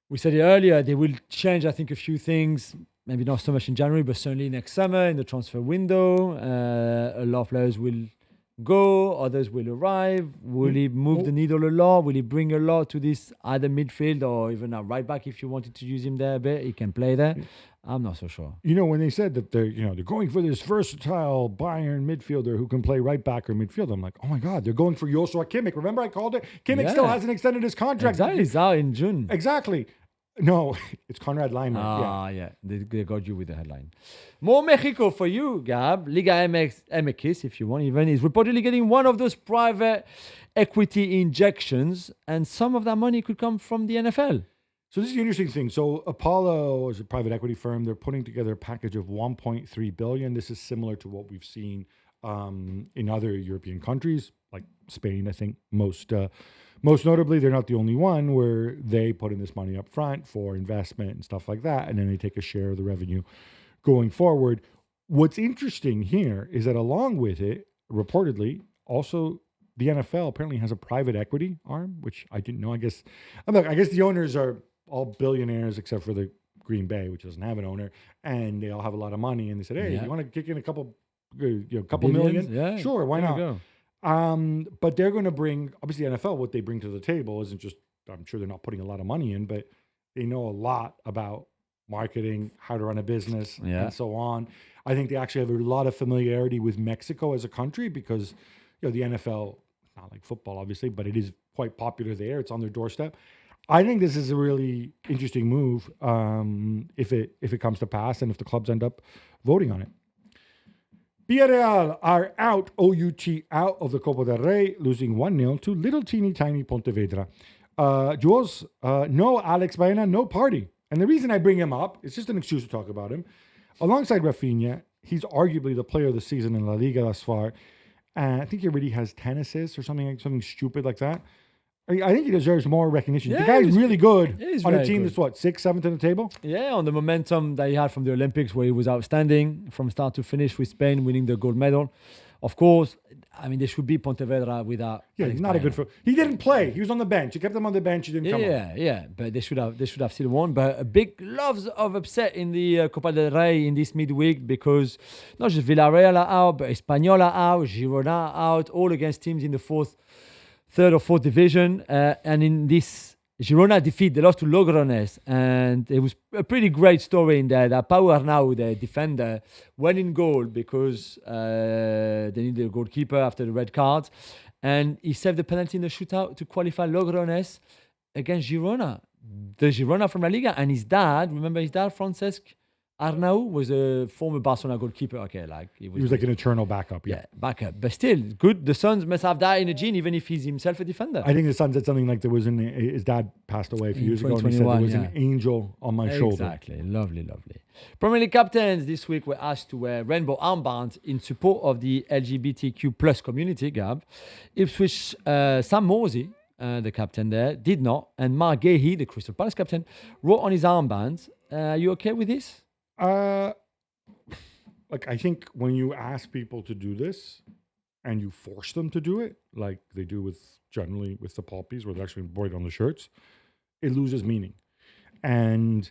we said it earlier, they will change, I think, a few things. Maybe not so much in January, but certainly next summer in the transfer window. A lot of players will go, others will arrive. Will he move the needle a lot? Will he bring a lot to this either midfield or even a right back if you wanted to use him there a bit? He can play there. I'm not so sure. When they said that they're going for this versatile Bayern midfielder who can play right back or midfield, I'm like, oh my God, they're going for Joshua Kimmich. Remember I called it? Kimmich still hasn't extended his contract. Exactly, he's out in June. Exactly. No, it's Konrad Laimer. They got you with the headline. More Mexico for you, Gab. Liga MX, if you want, even, is reportedly getting one of those private equity injections, and some of that money could come from the NFL. So this is the interesting thing. So Apollo is a private equity firm. They're putting together a package of $1.3 billion. This is similar to what we've seen in other European countries, like Spain, I think, most notably. They're not the only one where they put in this money up front for investment and stuff like that, and then they take a share of the revenue going forward. What's interesting here is that along with it, reportedly, also the NFL apparently has a private equity arm, which I didn't know. I guess the owners are all billionaires except for the Green Bay, which doesn't have an owner, and they all have a lot of money. And they said, "Hey, you want to kick in a couple Billions? million? Yeah, Sure, why not?" Go. But they're going to bring, obviously, the NFL, what they bring to the table isn't just, I'm sure they're not putting a lot of money in, but they know a lot about marketing, how to run a business, and so on. I think they actually have a lot of familiarity with Mexico as a country because, the NFL, not like football, obviously, but it is quite popular there. It's on their doorstep. I think this is a really interesting move if it comes to pass and if the clubs end up voting on it. Villarreal are out, OUT, out of the Copa del Rey, losing 1-0 to little teeny tiny Pontevedra. Jules, no Alex Baena, no party. And the reason I bring him up, it's just an excuse to talk about him. Alongside Rafinha, he's arguably the player of the season in La Liga thus far. And I think he already has 10 assists or something stupid like that. I think he deserves more recognition. Yeah, the guy's really good he's on a very team good. that's what, 6th, 7th in the table? Yeah, on the momentum that he had from the Olympics, where he was outstanding from start to finish with Spain, winning the gold medal. Of course, I mean, there should be Pontevedra without. Yeah, Alex he's not a good Baena. He didn't play. He was on the bench. You kept him on the bench. He didn't come on. Yeah, but they should have still won. But a big loves of upset in the Copa del Rey in this midweek, because not just Villarreal are out, but Espanyol are out, Girona are out, all against teams in the third or fourth division. And in this Girona defeat, they lost to Logroñés, and it was a pretty great story in there. That Pau Arnau, the defender, went in goal because they needed a goalkeeper after the red card, and he saved the penalty in the shootout to qualify Logroñés against Girona, the Girona from La Liga. And his dad, remember his dad, Francesc Arnau, was a former Barcelona goalkeeper. Okay, like He was like an eternal backup. Yeah. backup, but still good. The sons must have that in a gene, even if he's himself a defender. I think the son said something like his dad passed away a few years ago, and he said there 2021, was an angel on my shoulder. Exactly. Lovely. Premier League captains this week were asked to wear rainbow armbands in support of the LGBTQ plus community, Gab. Ipswich, Sam Morsey, the captain there, did not. And Mark Gahey, the Crystal Palace captain, wrote on his armband, are you okay with this? Like, I think when you ask people to do this and you force them to do it, like they do generally with the poppies, where they're actually embroidered on the shirts, it loses meaning. And,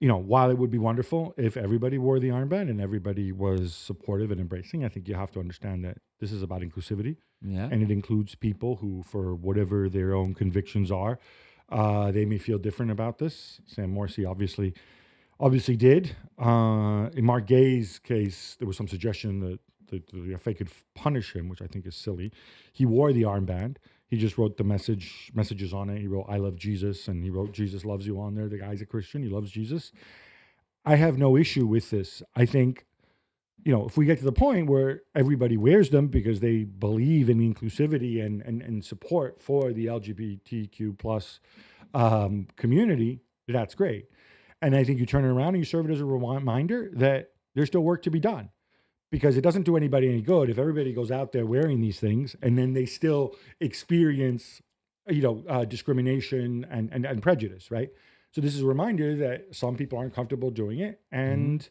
while it would be wonderful if everybody wore the armband and everybody was supportive and embracing, I think you have to understand that this is about inclusivity. Yeah. And it includes people who, for whatever their own convictions are, they may feel different about this. Sam Morsey obviously did. In Mark Gay's case, there was some suggestion that the FA could punish him, which I think is silly. He wore the armband. He just wrote the messages on it. He wrote, "I love Jesus," and he wrote, "Jesus loves you" on there. The guy's a Christian. He loves Jesus. I have no issue with this. I think, if we get to the point where everybody wears them because they believe in inclusivity and support for the LGBTQ plus community, that's great. And I think you turn it around and you serve it as a reminder that there's still work to be done, because it doesn't do anybody any good if everybody goes out there wearing these things and then they still experience, discrimination and prejudice, right? So this is a reminder that some people aren't comfortable doing it, and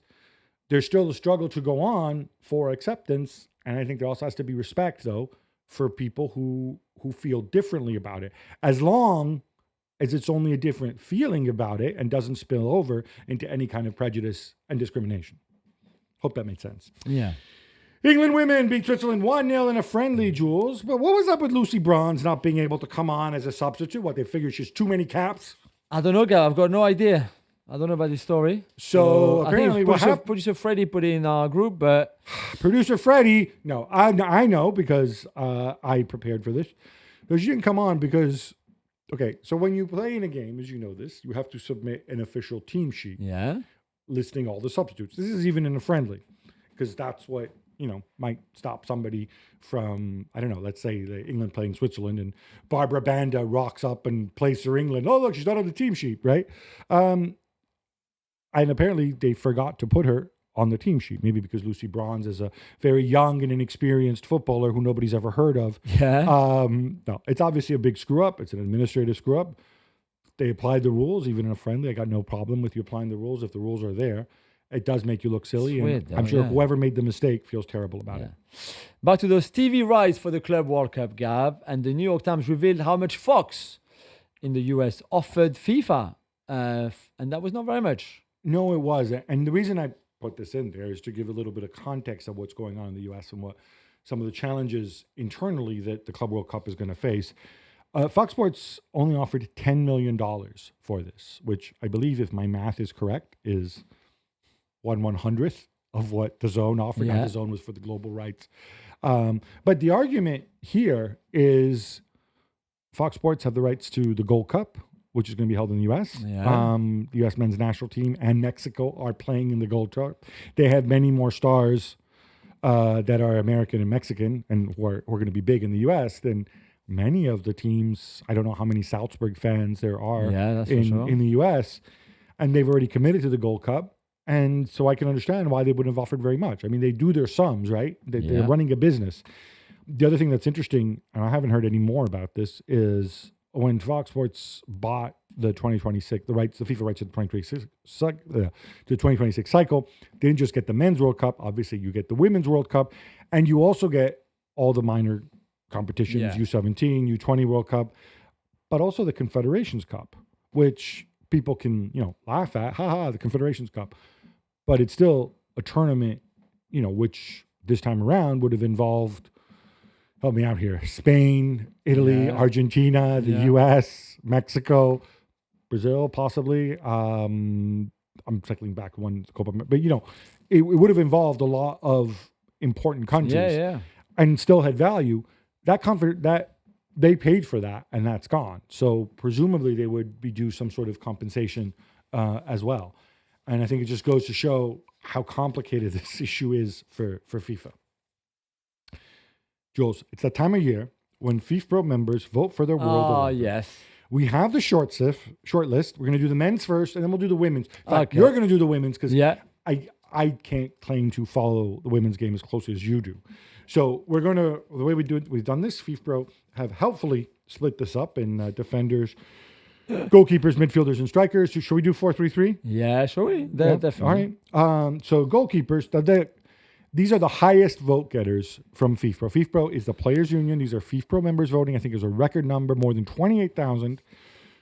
there's still a struggle to go on for acceptance. And I think there also has to be respect, though, for people who feel differently about it, as long as it's only a different feeling about it and doesn't spill over into any kind of prejudice and discrimination. Hope that made sense. Yeah. England women beat Switzerland 1-0 in a friendly, Jules. But what was up with Lucy Bronze not being able to come on as a substitute? What, they figured she's too many caps? I don't know, Gab. I've got no idea. I don't know about this story. So I apparently think producer Freddie put it in our group, but producer Freddie, no, I know because I prepared for this. So she didn't come on because, okay, so when you play in a game, as you know this, you have to submit an official team sheet yeah. listing all the substitutes. This is even in a friendly, because that's what, might stop somebody from, I don't know, let's say England playing Switzerland and Barbara Banda rocks up and plays for England. Oh, look, she's not on the team sheet, right? And apparently they forgot to put her on the team sheet, maybe because Lucy Bronze is a very young and inexperienced footballer who nobody's ever heard of. Yeah. No, it's obviously a big screw up. It's an administrative screw up. They applied the rules, even in a friendly. I got no problem with you applying the rules if the rules are there. It does make you look silly, Weird, and I'm sure yeah. whoever made the mistake feels terrible about it. Back to those TV rights for the Club World Cup, Gab, and the New York Times revealed how much Fox in the US offered FIFA, and that was not very much. No, it wasn't. And the reason I put this in there is to give a little bit of context of what's going on in the US and what some of the challenges internally that the Club World Cup is going to face. Fox Sports only offered $10 million for this, which I believe, if my math is correct, is 1/100th of what the Zone offered. Yeah. Now, the Zone was for the global rights. But the argument here is Fox Sports have the rights to the Gold Cup, which is going to be held in the U.S. Yeah. The U.S. men's national team and Mexico are playing in the Gold Cup. They have many more stars that are American and Mexican and who are going to be big in the U.S. than many of the teams. I don't know how many Salzburg fans there are Yeah, that's for in sure. in the U.S. and they've already committed to the Gold Cup. And so I can understand why they wouldn't have offered very much. I mean, they do their sums, right? They're Yeah. running a business. The other thing that's interesting, and I haven't heard any more about this, is when Fox Sports bought the 2026, the FIFA rights to the 2026 cycle, they didn't just get the men's World Cup. Obviously, you get the women's World Cup, and you also get all the minor competitions, Yeah. U17, U20 World Cup, but also the Confederations Cup, which people can, laugh at. The Confederations Cup. But it's still a tournament, which this time around would have involved, help me out here, Spain, Italy, Yeah. Argentina, the Yeah. U.S., Mexico, Brazil, possibly. I'm cycling back one Copa, but it would have involved a lot of important countries, Yeah. and still had value. That they paid for that, and that's gone. So presumably they would be due some sort of compensation as well. And I think it just goes to show how complicated this issue is for FIFA. Jules, it's that time of year when FIFPro members vote for their world award. Yes. We have the short list. We're going to do the men's first, and then we'll do the women's. In fact, Okay. you're going to do the women's because Yeah. I can't claim to follow the women's game as closely as you do. So we're going to, the way we do it, we've done this. FIFPro have helpfully split this up in defenders, goalkeepers, midfielders, and strikers. Should we do 4-3-3? Yeah, sure. Yeah, Definitely. all right. So goalkeepers, these are the highest vote getters from FIFPro. FIFPro is the players' union. These are FIFPro members voting. I think there's a record number, more than 28,000.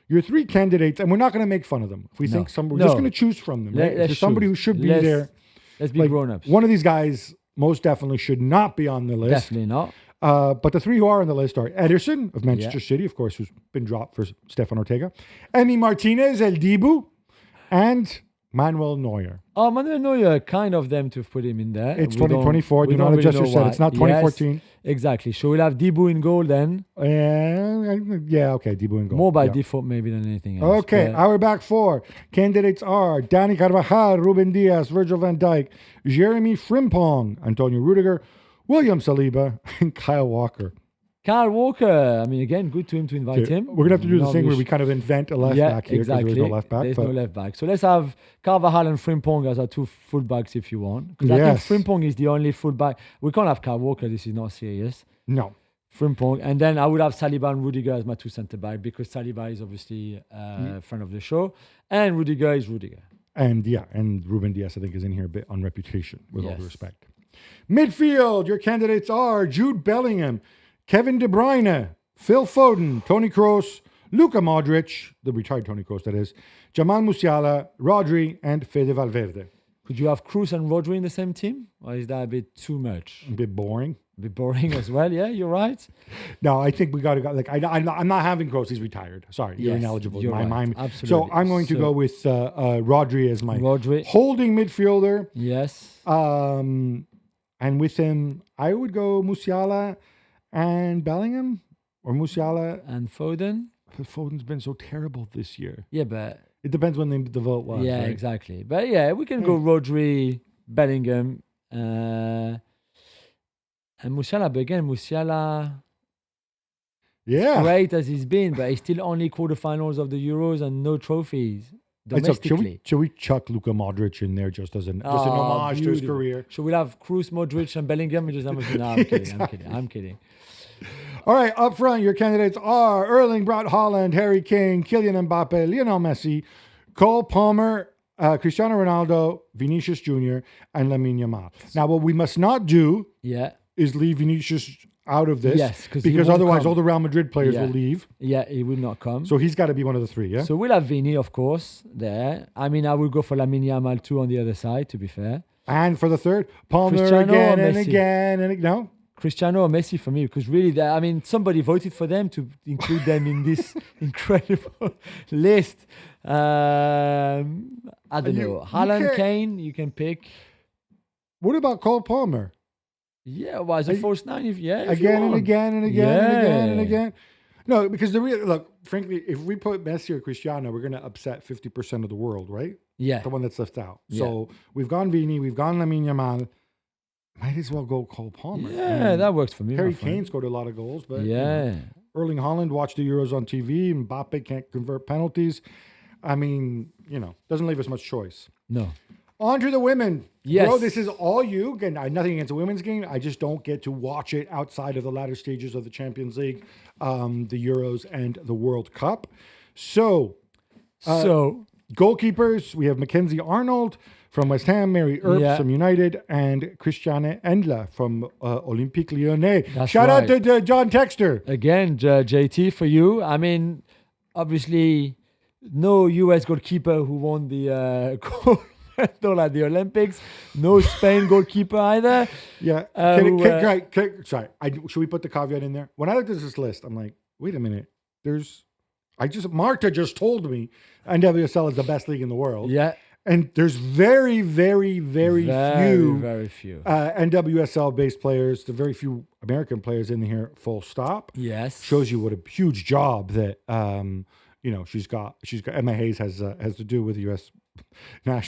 Your three candidates, and we're not going to make fun of them. If we think we're just going to choose from them. Right? If there's somebody who should be there. Let's be grown-ups. One of these guys most definitely should not be on the list. Definitely not. But the three who are on the list are Ederson of Manchester City, of course, who's been dropped for Stefan Ortega, Emi Martinez, El Dibu, and Manuel Neuer. Oh, Manuel Neuer, kind of them to put him in there. It's 2024. Do not adjust your set. It's not 2014. Yes, exactly. So we'll have Dibu in goal then. Yeah, okay, Dibu in goal. More by default maybe than anything else. Okay, our back four. Candidates are Dani Carvajal, Ruben Diaz, Virgil van Dijk, Jeremy Frimpong, Antonio Rudiger, William Saliba, and Kyle Walker. Kyle Walker, I mean, again, good to him to invite him. We're going to have to do the thing where we kind of invent a left back here because exactly. there's no left back. There's no left back. So let's have Carvajal and Frimpong as our two fullbacks if you want. Because I think Frimpong is the only fullback. We can't have Kyle Walker. This is not serious. No. Frimpong. And then I would have Saliba and Rudiger as my two centre-back because Saliba is obviously friend of the show. And Rudiger is Rudiger. And Ruben Diaz, I think, is in here a bit on reputation, with all due respect. Midfield, your candidates are Jude Bellingham, Kevin De Bruyne, Phil Foden, Toni Kroos, Luka Modric, the retired Toni Kroos, that is, Jamal Musiala, Rodri, and Fede Valverde. Could you have Kroos and Rodri in the same team? Or is that a bit too much? A bit boring. A bit boring as well, yeah, you're right. No, I think we got to go. Like, I'm not having Kroos, he's retired. Sorry, you're ineligible. You're right. Mind. Absolutely. So I'm going to go with Rodri as my holding midfielder. Yes. And with him, I would go Musiala and Bellingham, or Musiala and Foden. Foden's been so terrible this year. Yeah, but it depends when the vote was. Yeah, right? exactly. But yeah, we can go Rodri, Bellingham, and Musiala. But again, Musiala, great as he's been, but he's still only quarterfinals of the Euros and no trophies. Domestically. Should we chuck Luka Modric in there just as an homage to his career? So we'll have Kroos, Modric, and Bellingham. No, I'm kidding. All right, up front, your candidates are Erling Braut Haaland, Harry Kane, Kylian Mbappe, Lionel Messi, Cole Palmer, Cristiano Ronaldo, Vinicius Jr., and Lamine Yamal. Now, what we must not do is leave Vinicius out of this. Yes, because otherwise all the Real Madrid players will leave. Yeah, he will not come. So he's got to be one of the three, yeah? So we'll have Vini, of course, there. I mean, I will go for Lamine Yamal too on the other side, to be fair. And for the third, Palmer again and again and again. No? Cristiano or Messi for me, because really, somebody voted for them to include them in this incredible list. I don't know. Haaland, Kane, you can pick. What about Cole Palmer? Yeah, well, as a false nine, again and again and again and again and again. No, because frankly, if we put Messi or Cristiano, we're going to upset 50% of the world, right? Yeah. The one that's left out. Yeah. So we've gone Vini, we've gone Lamine Yamal. Might as well go Cole Palmer. Yeah, that works for me. Harry Kane scored a lot of goals, but Erling Haaland watched the Euros on TV. Mbappe can't convert penalties. I mean, doesn't leave us much choice. No. On to the women. Yes. Bro, this is all you. Again, nothing against the women's game. I just don't get to watch it outside of the latter stages of the Champions League, the Euros, and the World Cup. So, goalkeepers, we have Mackenzie Arnold from West Ham, Mary Earps from United, and Christiane Endler from Olympique Lyonnais. Shout out to John Texter. Again, JT, for you. I mean, obviously, no US goalkeeper who won the gold medal at the Olympics. No Spain goalkeeper either. Yeah. Sorry. Should we put the caveat in there? When I looked at this list, I'm like, wait a minute. Marta just told me NWSL is the best league in the world. Yeah. And there's very, very, very few NWSL-based players. The very few American players in here. Full stop. Yes, shows you what a huge job that she's got. Emma Hayes has to do with the U.S.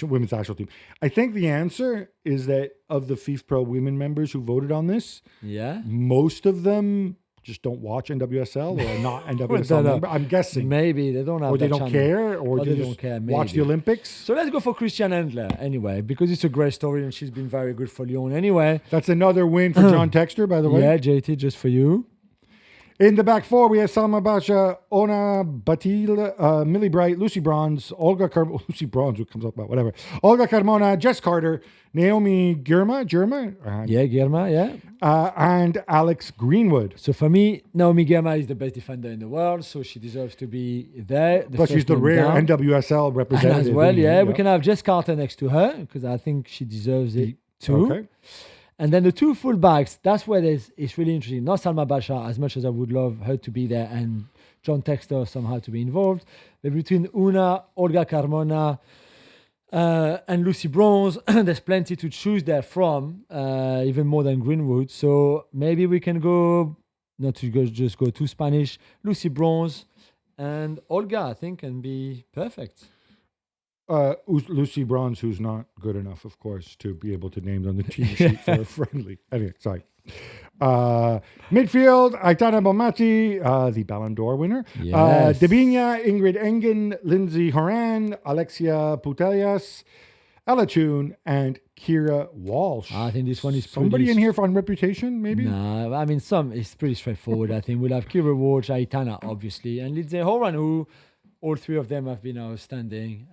women's national team. I think the answer is that of the FIFPro women members who voted on this, most of them just don't watch NWSL or are not NWSL member. I'm guessing maybe they don't have, or they don't care, or they don't care. Watch the Olympics. So let's go for Christiane Endler anyway, because it's a great story and she's been very good for Lyon anyway. That's another win for John Texter, by the way. Yeah, JT, just for you. In the back four, we have Salma Basha, Ona Batil, Millie Bright, Lucy Bronze, Lucy Bronze, what comes up about, whatever. Olga Carmona, Jess Carter, Naomi Girma, and Alex Greenwood. So for me, Naomi Girma is the best defender in the world, so she deserves to be there. But she's the rare NWSL representative. As well, we can have Jess Carter next to her, because I think she deserves it too. Okay. And then the two fullbacks, that's where it's really interesting. Not Salma Basha, as much as I would love her to be there and John Texter somehow to be involved. But between Una, Olga Carmona, and Lucy Bronze, there's plenty to choose there from, even more than Greenwood. So maybe we can go, not to just go too Spanish, Lucy Bronze and Olga, I think, can be perfect. Lucy Bronze, who's not good enough, of course, to be able to name on the team sheet for a friendly. Anyway, sorry. Midfield, Aitana Bonmati, the Ballon d'Or winner. Yes. Dabinia, Ingrid Engen, Lindsay Horan, Alexia Putellas, Ella Toon, and Kira Walsh. I think this one is somebody in here on reputation, maybe? No, I mean, it's pretty straightforward. I think we'll have Kira Walsh, Aitana, obviously, and Lindsay Horan, who all three of them have been outstanding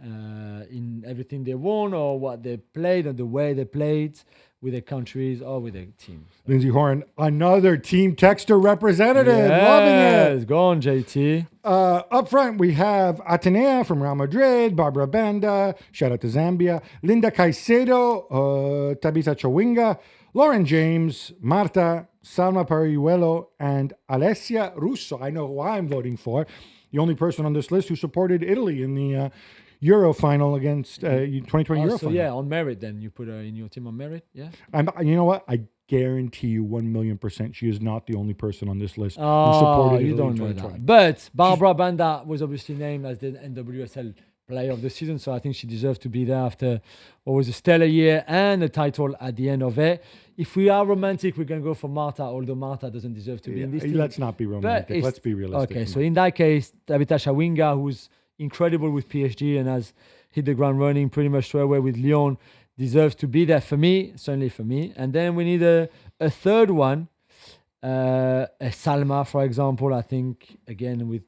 in everything they won or what they played or the way they played with their countries or with their teams. Lindsay Horan, another Team Texter representative. Loving it. Go on, JT. Up front, we have Atenea from Real Madrid, Barbara Banda, shout out to Zambia, Linda Caicedo, Tabitha Chawinga, Lauren James, Marta, Salma Pariuelo, and Alessia Russo. I know who I'm voting for. The only person on this list who supported Italy in the Euro final against 2020 Euro final. Yeah, on merit then. You put her in your team on merit, yeah? You know what? I guarantee you 1,000,000% she is not the only person on this list who supported Italy you don't in know 2020. that. But Barbara Banda was obviously named as the NWSL Player of the Season, so I think she deserves to be there after what was a stellar year and a title at the end of it. If we are romantic, we can go for Marta, although Marta doesn't deserve to be in this team. Let's not be romantic. Let's be realistic. Okay, so in that case, Tabitha Chawinga, who's incredible with PSG and has hit the ground running pretty much straight away with Lyon, deserves to be there for me, certainly for me. And then we need a third one, a Salma, for example, I think, again, with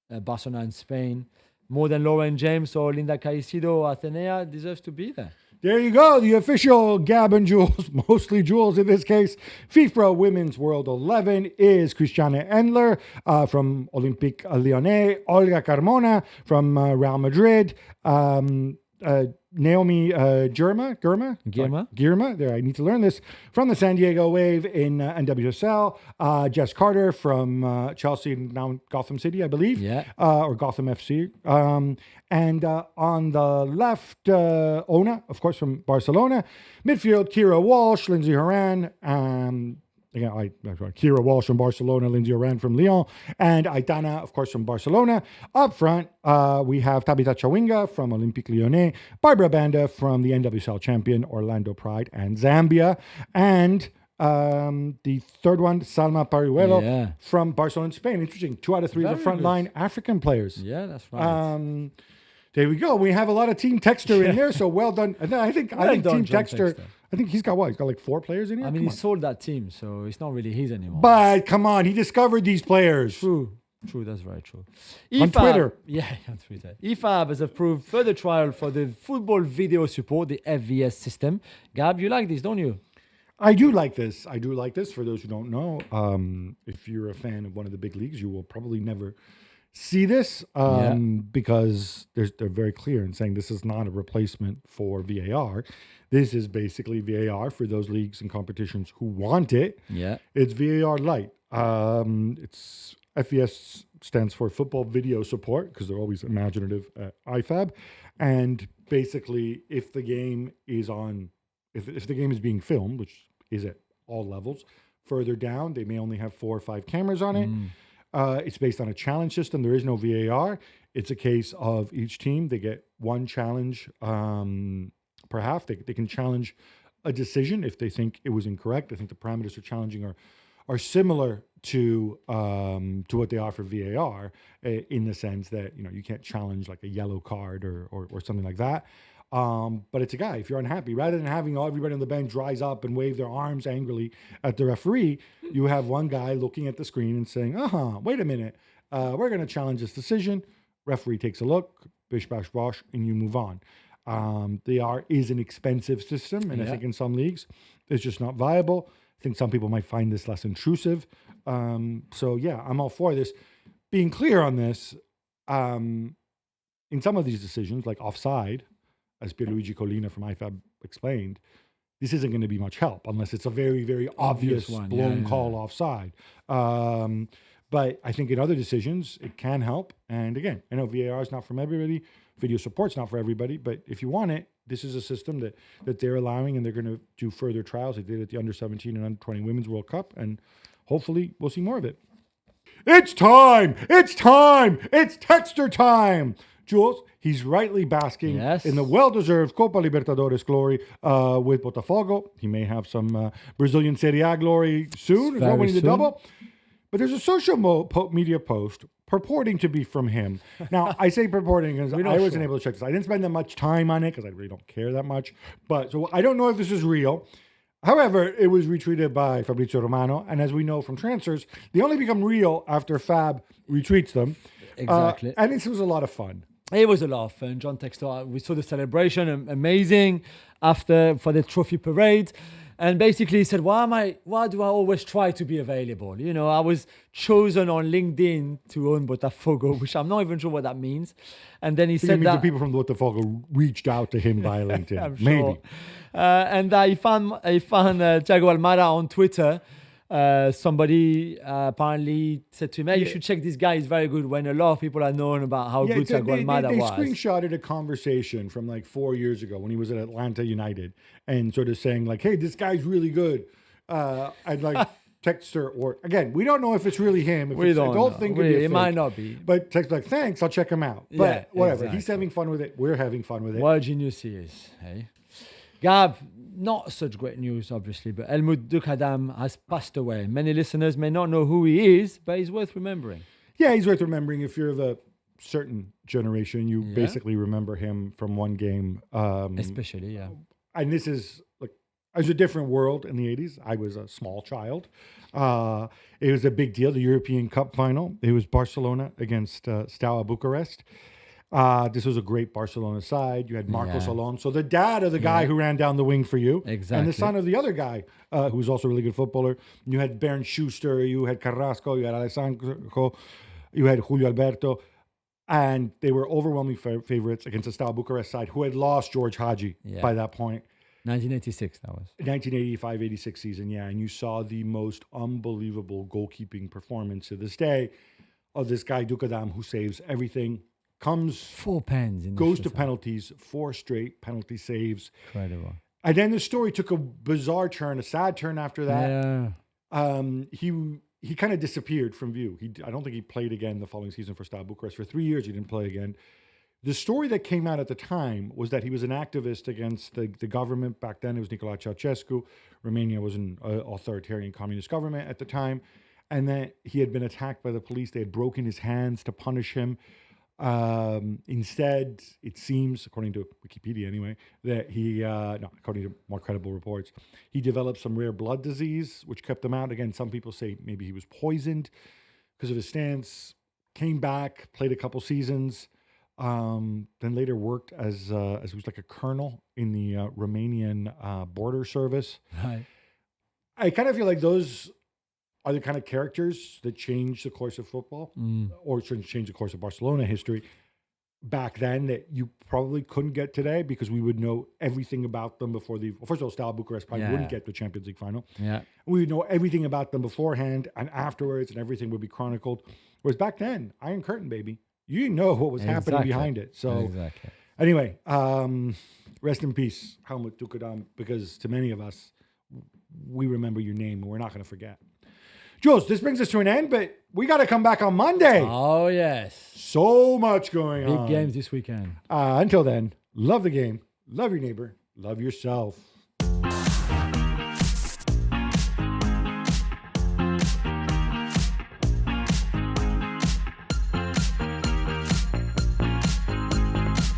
Barcelona and Spain. More than Lauren James or Linda Caicedo or Atenea deserves to be there. There you go. The official Gab and Juls, mostly Jules in this case, FIFPro Women's World 11 is Christiane Endler from Olympique Lyonnais, Olga Carmona from Real Madrid, Naomi Girma, there, I need to learn this, from the San Diego Wave in NWSL, Jess Carter from Chelsea and now Gotham City, I believe, or Gotham FC. And on the left, Ona, of course, from Barcelona. Midfield, Kira Walsh, Lindsay Horan, Kira Walsh from Barcelona, Lindsay Horan from Lyon, and Aitana, of course, from Barcelona. Up front, we have Tabitha Chawinga from Olympique Lyonnais, Barbara Banda from the NWSL champion Orlando Pride and Zambia, and The third one, Salma Parihuelo Yeah. from Barcelona, Spain. Interesting. 2 out of 3 of the Very front good. line African players. Yeah, that's right. There we go. We have a lot of Team Texter in there, so well done. I think Well done, Team John Texter. Texter. I think he's got what? He's got like 4 players in here. I mean, Come he on. sold that team, so it's not really his anymore. But come on, he discovered these players. True, that's very true. On Twitter. Yeah, on Twitter. EFAB has approved further trial for the football video support, the FVS system. Gab, you like this, don't you? I do like this. For those who don't know, if you're a fan of one of the big leagues, you will probably never see this because they're very clear in saying this is not a replacement for VAR. This is basically VAR for those leagues and competitions who want it. Yeah. It's VAR light. It's FVS stands for Football Video Support because they're always imaginative at IFAB. And basically, if the game is on, if the game is being filmed, which is at all levels, further down, they may only have 4 or 5 cameras on it. It's based on a challenge system. There is no VAR. It's a case of each team, they get 1 challenge per half. They can challenge a decision if they think it was incorrect. I think the parameters for challenging are similar to what they are for VAR in the sense that you can't challenge like a yellow card or something like that. But it's a guy, if you're unhappy, rather than having everybody on the bench rise up and wave their arms angrily at the referee, you have one guy looking at the screen and saying, wait a minute, we're going to challenge this decision. Referee takes a look, bish, bash, bosh, and you move on. The is an expensive system, and I think in some leagues, it's just not viable. I think some people might find this less intrusive. So, yeah, I'm all for this. Being clear on this, in some of these decisions, like offside, as Pierluigi Collina from IFAB explained, this isn't going to be much help unless it's a very, very obvious one. blown call offside. But I think in other decisions, it can help. And again, I know VAR is not for everybody. Video support's not for everybody. But if you want it, this is a system that they're allowing, and they're going to do further trials. They did it at the Under-17 and Under-20 Women's World Cup. And hopefully we'll see more of it. It's time! It's Texter time! Jules, he's rightly basking in the well-deserved Copa Libertadores glory with Botafogo. He may have some Brazilian Serie A glory soon, not winning the double. But there's a social media post purporting to be from him. Now, I say purporting because I wasn't able to check this. I didn't spend that much time on it because I really don't care that much. But so I don't know if this is real. However, it was retweeted by Fabrizio Romano. And as we know from transfers, they only become real after Fab retweets them. Exactly. And this was a lot of fun. It was a lot of fun. John Textor, we saw the celebration, amazing, for the trophy parade. And basically he said, why do I always try to be available? I was chosen on LinkedIn to own Botafogo, which I'm not even sure what that means. And then he said that the people from Botafogo reached out to him via LinkedIn. I'm sure. Maybe. And I found Thiago Almada on Twitter. Somebody apparently said to me, you should check this guy, he's very good, when a lot of people are known about how good Thiago Almada was. They screenshotted a conversation from like 4 years ago when he was at Atlanta United and sort of saying like, hey, this guy's really good. I'd like Texter, or again, we don't know if it's really him. If we it's, don't I don't know. think it might not be. But Texter's like, thanks, I'll check him out. But whatever, exactly. He's having fun with it. We're having fun with it. What a genius he is, hey? Gab, not such great news, obviously, but Helmut Dukadam has passed away. Many listeners may not know who he is, but he's worth remembering. Yeah, he's worth remembering. If you're of a certain generation, you basically remember him from one game. Especially, yeah. And this is, like, it was a different world in the 80s. I was a small child. It was a big deal, the European Cup final. It was Barcelona against Steaua Bucharest. This was a great Barcelona side. You had Marcos Alonso, the dad of the guy who ran down the wing for you. Exactly. And the son of the other guy, who was also a really good footballer. You had Bernd Schuster, you had Carrasco, you had Alessandro, you had Julio Alberto. And they were overwhelming favorites against the Steaua Bucharest side, who had lost George Hagi by that point. 1986, that was. 1985-86 season, yeah. And you saw the most unbelievable goalkeeping performance to this day of this guy, Dukadam, who saves everything. Comes 4 pens, goes to penalties, 4 straight penalty saves. Incredible. And then the story took a bizarre turn, a sad turn after that. Yeah. He kind of disappeared from view. I don't think he played again the following season for Steaua Bucharest. For 3 years, he didn't play again. The story that came out at the time was that he was an activist against the government. Back then, it was Nicolae Ceausescu. Romania was an authoritarian communist government at the time. And that he had been attacked by the police. They had broken his hands to punish him. Instead, it seems, according to Wikipedia anyway, that he, no, according to more credible reports, he developed some rare blood disease, which kept him out. Again, some people say maybe he was poisoned because of his stance. Came back, played a couple seasons. Then later worked as he was like a colonel in the Romanian border service. Right. I kind of feel like those are the kind of characters that change the course of football, or change the course of Barcelona history back then that you probably couldn't get today because we would know everything about them before first of all, Steaua Bucharest probably wouldn't get the Champions League final. Yeah. We would know everything about them beforehand and afterwards, and everything would be chronicled. Whereas back then, Iron Curtain, baby. You didn't know what was happening behind it. So anyway, rest in peace, Helmut Tukadam, because to many of us, we remember your name and we're not going to forget. Jules, this brings us to an end, but we got to come back on Monday. Oh, yes. So much going on. Big games this weekend. Until then, love the game, love your neighbor, love yourself.